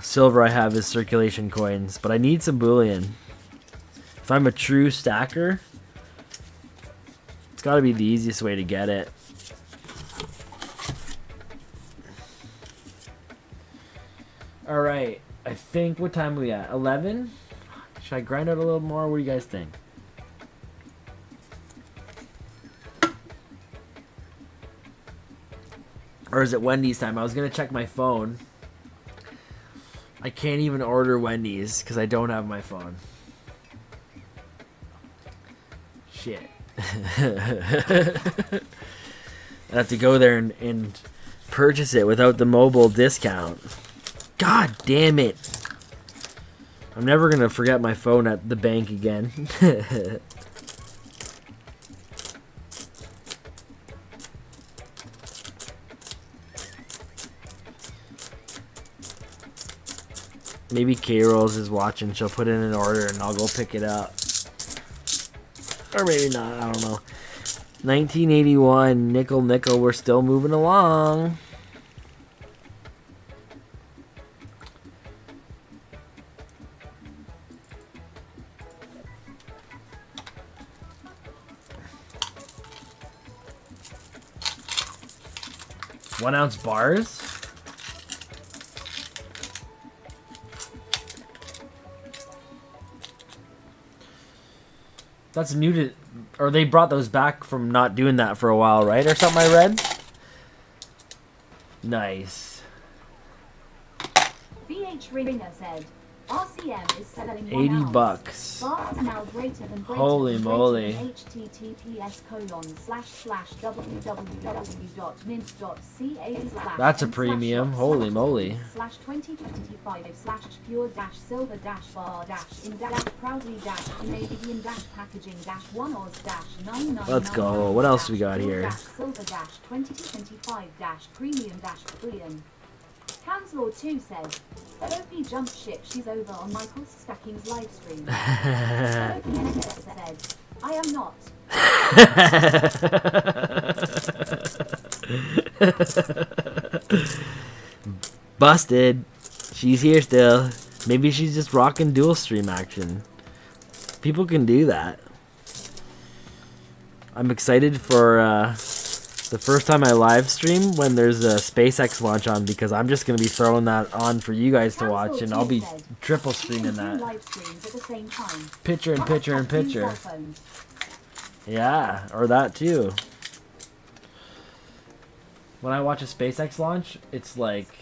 silver I have is circulation coins, but I need some bullion. If I'm a true stacker, it's got to be the easiest way to get it. All right. I think, what time are we at? 11? Should I grind out a little more? What do you guys think? Or is it Wendy's time? I was going to check my phone. I can't even order Wendy's because I don't have my phone. Shit. I have to go there and purchase it without the mobile discount. God damn it. I'm never going to forget my phone at the bank again. Maybe K-Rolls is watching. She'll put in an order and I'll go pick it up. Or maybe not. I don't know. 1981. Nickel. We're still moving along. One-ounce bars? That's new to... Or they brought those back from not doing that for a while, right? Or something I read? Nice. VH Ringer said, RCM is selling 1 $80 ounce. bucks. Bar is now greater than Holy moly. https://www.mint.ca/ That's a premium. Holy moly. /2055/pure-silver-proudly-canadian-packaging-1 Let's go. What else we got here? Silver-2025-premium-bullion. Tanslaw 2 says, Sophie jumped ship, she's over on Michael Stacking's live stream. Sophie said, I am not. Busted. She's here still. Maybe she's just rocking dual stream action. People can do that. I'm excited for the first time I live stream when there's a SpaceX launch on, because I'm just going to be throwing that on for you guys to watch, and I'll be triple streaming that. Picture and picture and picture. Yeah, or that too. When I watch a SpaceX launch, it's like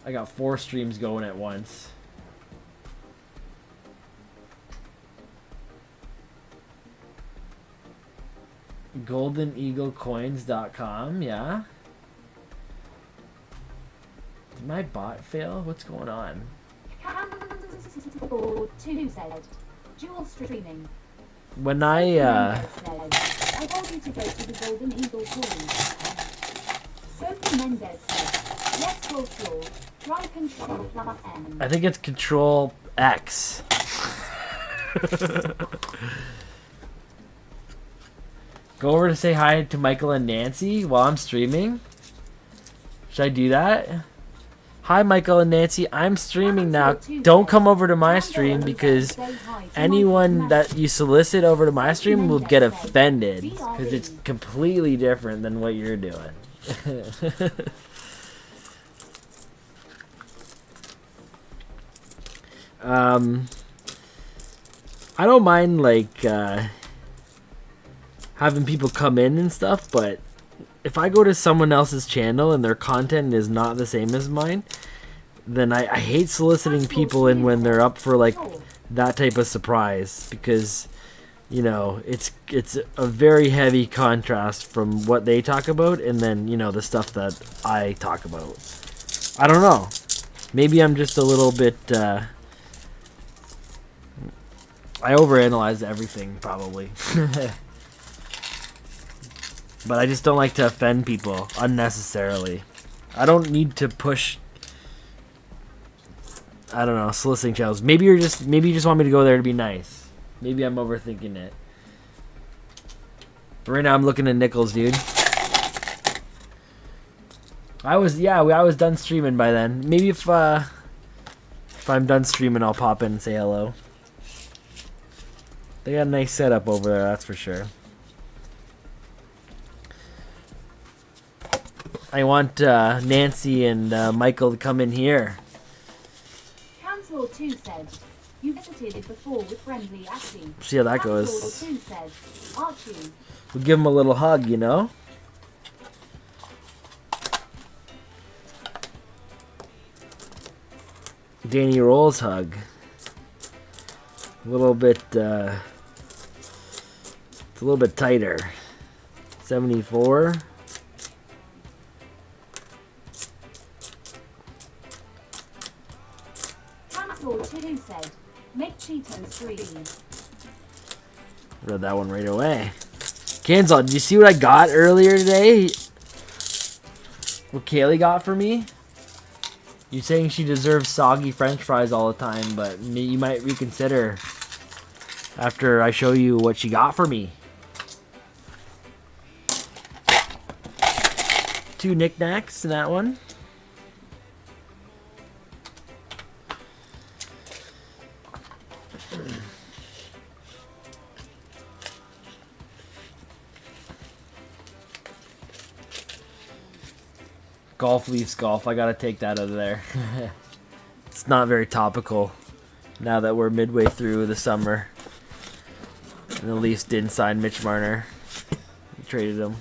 I got 4 streams going at once. GoldenEagleCoins.com, yeah. Did my bot fail? What's going on? Dual streaming. When I I want you to go to the Golden Eagle Coins. Sophie Mendez said, yes, floor. Try Control plus N. I think it's Control X. Go over to say hi to Michael and Nancy while I'm streaming. Should I do that? Hi, Michael and Nancy. I'm streaming now. Don't come over to my stream, because anyone that you solicit over to my stream will get offended, because it's completely different than what you're doing. I don't mind, like, having people come in and stuff, but if I go to someone else's channel and their content is not the same as mine, then I hate soliciting people in when they're up for, like, that type of surprise, because, you know, it's a very heavy contrast from what they talk about and then, you know, the stuff that I talk about. I don't know. Maybe I'm just a little bit, I overanalyze everything, probably. But I just don't like to offend people unnecessarily. I don't need to push, I don't know, soliciting channels. Maybe you just want me to go there to be nice. Maybe I'm overthinking it. But right now I'm looking at Nickels, dude. I was done streaming by then. Maybe if I'm done streaming, I'll pop in and say hello. They got a nice setup over there, that's for sure. I want Nancy and Michael to come in here. Council 2 said, you visited it before with friendly acting. See how that goes. Council 2 said, Archie. We'll give him a little hug, you know? Danny Rolls hug. A little bit, it's a little bit tighter. 74. Council 2 said, make Cheetos green. Read that one right away. Kansal, did you see what I got earlier today? What Kaylee got for me? You're saying she deserves soggy french fries all the time, but you might reconsider after I show you what she got for me. 2 knickknacks in that one. Golf Leafs golf. I gotta take that out of there. It's not very topical now that we're midway through the summer. And the Leafs didn't sign Mitch Marner. They traded him.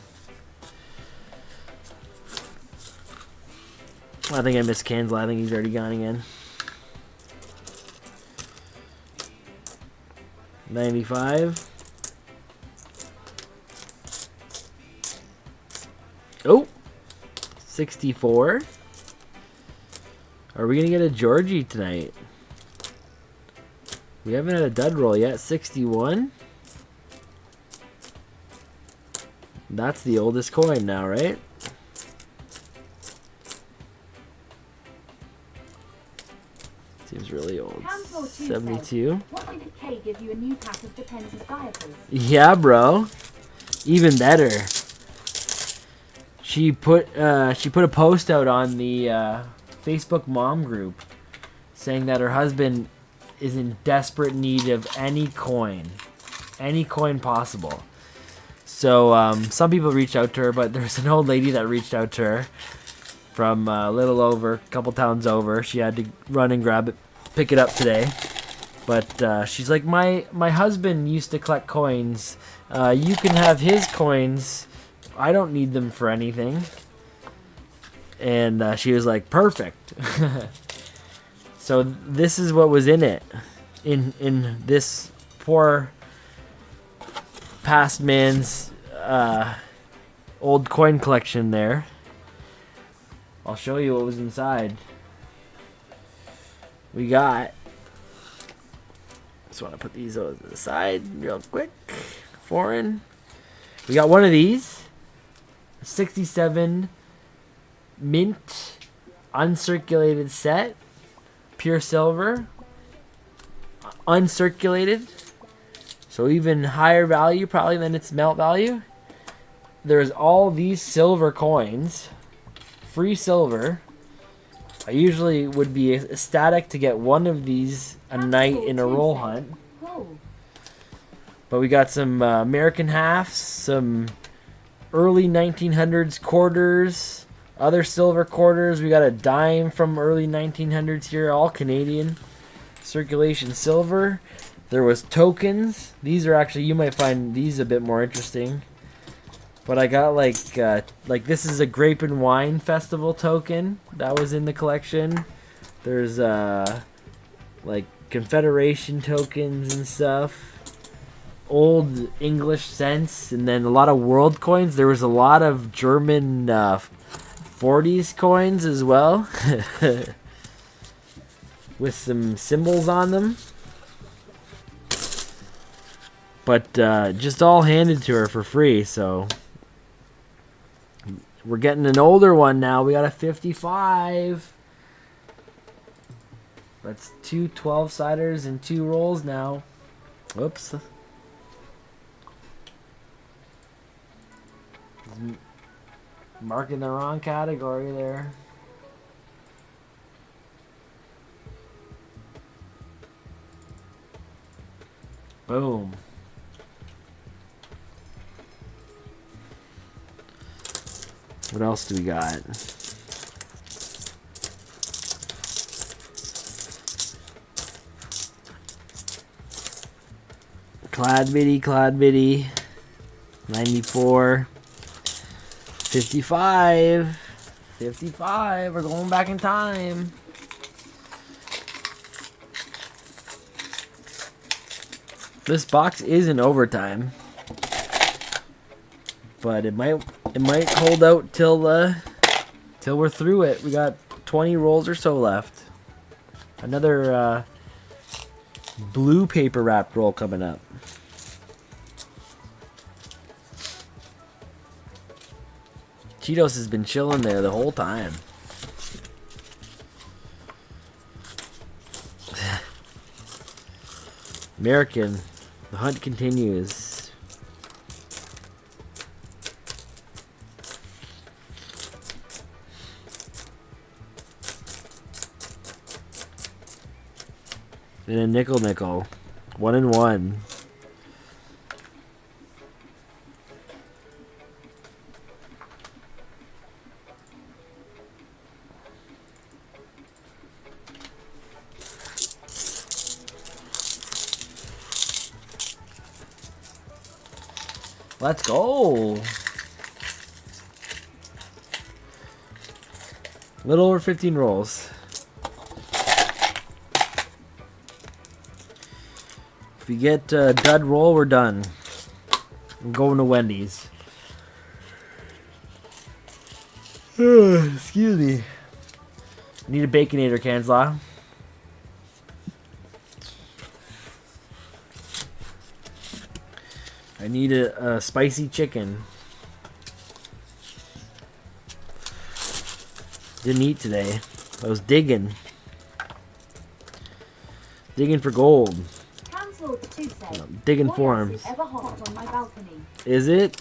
I think I missed Kansas. I think he's already gone again. 95. Oh! 64. Are we going to get a Georgie tonight? We haven't had a dud roll yet. 61. That's the oldest coin now, right? Seems really old. 72. What did Kay give you a new pack of Depends diapers? Yeah, bro. Even better. She put a post out on the Facebook mom group saying that her husband is in desperate need of any coin possible. So some people reached out to her, but there's an old lady that reached out to her from a little over, a couple towns over. She had to run and grab it, pick it up today. But she's like, my husband used to collect coins. You can have his coins. I don't need them for anything. And she was like, perfect. So this is what was in it. In this poor past man's old coin collection there. I'll show you what was inside. We got... Just want to put these over to the side real quick. Foreign. We got one of these. 67 mint uncirculated set. Pure silver. Uncirculated. So even higher value probably than its melt value. There's all these silver coins. Free silver. I usually would be ecstatic to get one of these a night in a roll hunt. But we got some American halves, some early 1900s quarters, other silver quarters. We got a dime from early 1900s here, all Canadian circulation silver. There was tokens. These are actually, you might find these a bit more interesting. But I got like this is a grape and wine festival token that was in the collection. There's like Confederation tokens and stuff. Old English cents, and then a lot of world coins. There was a lot of German 40s coins as well. With some symbols on them. But just all handed to her for free, so... We're getting an older one now. We got a 55. That's two 12-siders and 2 rolls now. Whoops. Marking the wrong category there. Boom. What else do we got? Clodbitty. 94. 55. 55. We're going back in time. This box is in overtime. But it might hold out till we're through it. We got 20 rolls or so left. Another blue paper wrapped roll coming up. Cheetos has been chilling there the whole time. American, the hunt continues. And a nickel. 1 and 1. Let's go. Little over 15 rolls. If we get a dud roll, we're done. I'm going to Wendy's. Excuse me. I need a Baconator, Kanslaw. I need a spicy chicken. Didn't eat today. I was digging. Digging for gold. Digging for arms. Is it?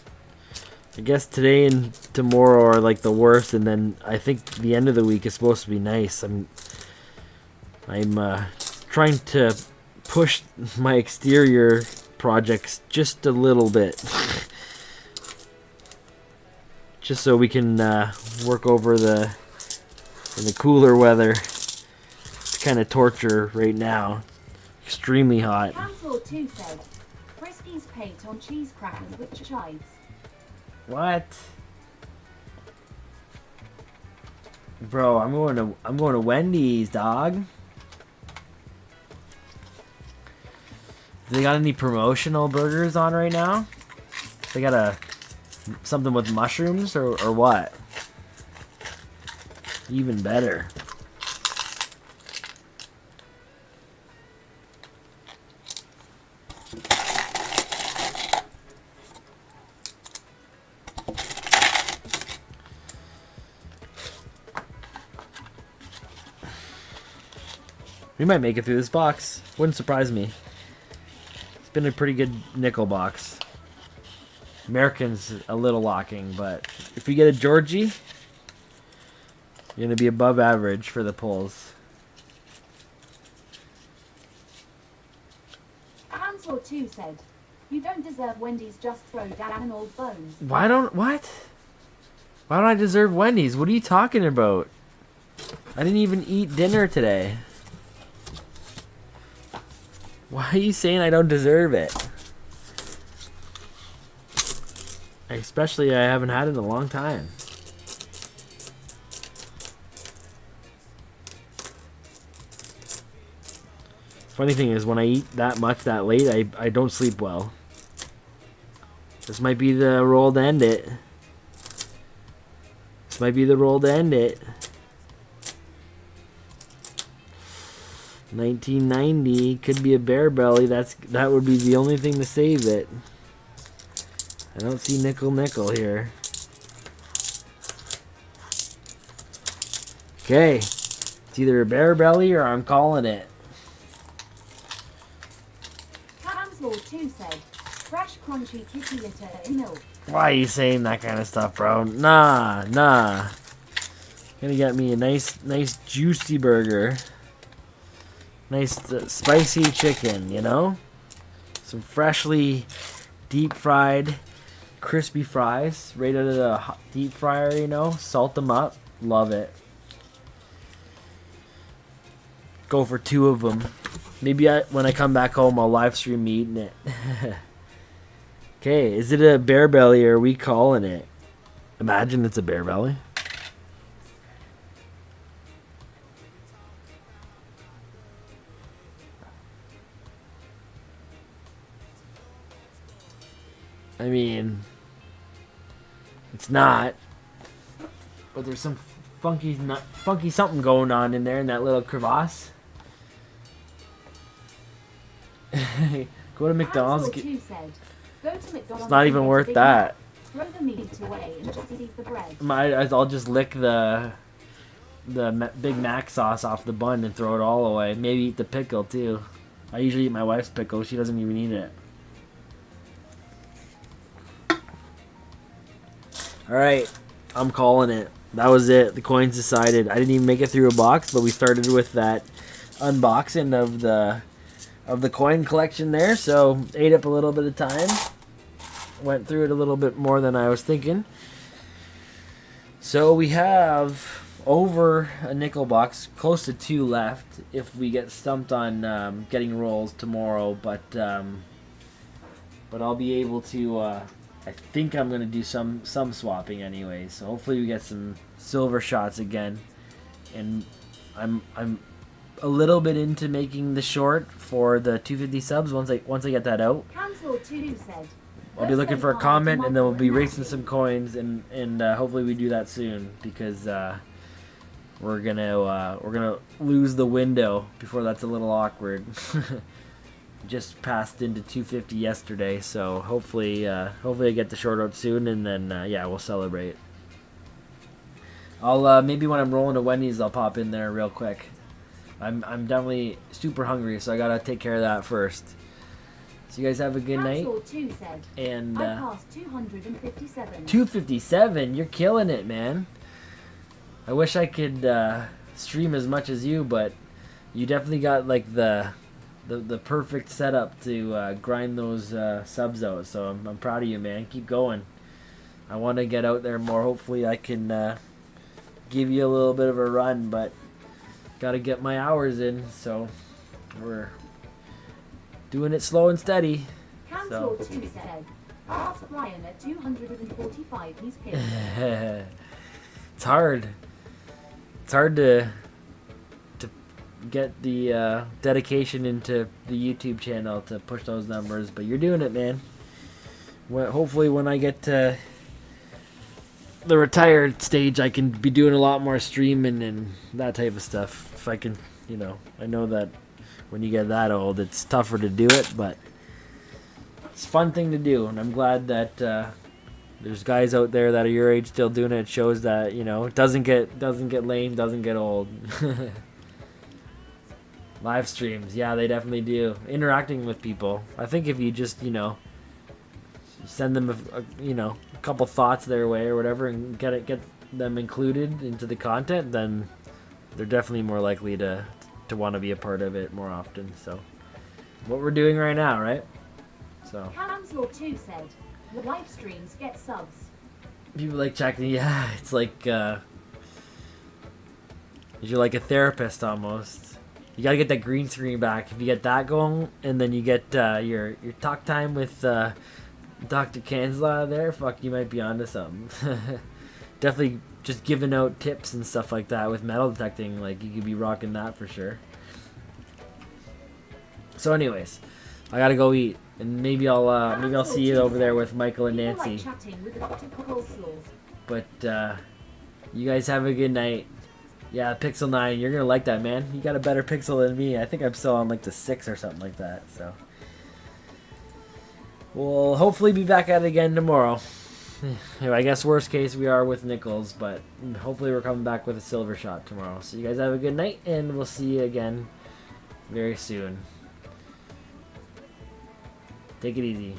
I guess today and tomorrow are like the worst, and then I think the end of the week is supposed to be nice. I'm trying to push my exterior projects just a little bit, just so we can work over in the cooler weather. It's kind of torture right now. Extremely hot. Cancel 2 said, Frisky's paint on cheese crackers with chives. What? Bro, I'm going to Wendy's, dog. They got any promotional burgers on right now? They got something with mushrooms or what? Even better. We might make it through this box. Wouldn't surprise me. It's been a pretty good nickel box. American's a little locking, but if we get a Georgie, you're going to be above average for the pulls. Cancel 2 said, you don't deserve Wendy's, just throw down an old bones. Why don't I deserve Wendy's? What are you talking about? I didn't even eat dinner today. Why are you saying I don't deserve it? Especially I haven't had it in a long time. Funny thing is, when I eat that much that late, I don't sleep well. This might be the roll to end it. This might be the roll to end it. 1990 could be a bear belly. That would be the only thing to save it. I don't see nickel here. Okay, it's either a bear belly or I'm calling it. Cancel 2 said, fresh crunchy kitty litter in milk. Why are you saying that kind of stuff, bro? Nah. Gonna get me a nice juicy burger. Nice spicy chicken, you know? Some freshly deep fried, crispy fries right out of the deep fryer, you know? Salt them up. Love it. Go for 2 of them. Maybe when I come back home, I'll live stream me eating it. Okay, is it a bear belly or are we calling it? Imagine it's a bear belly. I mean, it's not, but there's some funky something going on in there in that little crevasse. Go to McDonald's. It's not even worth that. Throw the meat away and just eat the bread. I'll just lick the Big Mac sauce off the bun and throw it all away. Maybe eat the pickle too. I usually eat my wife's pickle. She doesn't even eat it. Alright, I'm calling it. That was it. The coins decided. I didn't even make it through a box, but we started with that unboxing of the coin collection there, so ate up a little bit of time. Went through it a little bit more than I was thinking. So we have over a nickel box, close to 2 left if we get stumped on getting rolls tomorrow, but I'll be able to I think I'm gonna do some swapping anyway. So hopefully we get some silver shots again. And I'm a little bit into making the short for the 250 subs. Once I get that out, Cancel 2 said. I'll be looking for a comment, and then we'll be racing some coins, and hopefully we do that soon, because we're gonna lose the window before that's a little awkward. Just passed into 250 yesterday, so hopefully I get the short out soon, and then yeah, we'll celebrate. I'll maybe when I'm rolling to Wendy's, I'll pop in there real quick. I'm definitely super hungry, so I gotta take care of that first. So you guys have a good night. Cancel 2 said. And I passed 257. 257, you're killing it, man. I wish I could stream as much as you, but you definitely got like the perfect setup to grind those subs out. So I'm proud of you, man. Keep going. I want to get out there more. Hopefully I can give you a little bit of a run, but got to get my hours in. So we're doing it slow and steady. Cancel 2 said. Ask Ryan at 245. He's pissed. It's hard. It's hard to get the dedication into the YouTube channel to push those numbers, but you're doing it, man. Hopefully when I get to the retired stage, I can be doing a lot more streaming and that type of stuff. If I can, you know, I know that when you get that old, it's tougher to do it, but it's a fun thing to do, and I'm glad that there's guys out there that are your age still doing it. It shows that, you know, it doesn't get lame, doesn't get old. Live streams, yeah, they definitely do. Interacting with people. I think if you just, you know, send them a couple thoughts their way or whatever, and get them included into the content, then they're definitely more likely to want to be a part of it more often. So what we're doing right now, right? So Cancel 2 said. The live streams get subs. people like checking. Yeah, it's like you're like a therapist almost. You gotta get that green screen back. If you get that going, and then you get your talk time with Dr. Kansla there, fuck, you might be onto something. Definitely just giving out tips and stuff like that with metal detecting. Like, you could be rocking that for sure. So, anyways, I gotta go eat, and maybe I'll see you over there with Michael and Nancy. Like chatting with Dr. Coleslaw. But you guys have a good night. Yeah, Pixel 9, you're gonna like that, man. You got a better Pixel than me. I think I'm still on like the 6 or something like that. So we'll hopefully be back at it again tomorrow. Anyway, I guess worst case we are with nickels, but hopefully we're coming back with a silver shot tomorrow. So you guys have a good night, and we'll see you again very soon. Take it easy.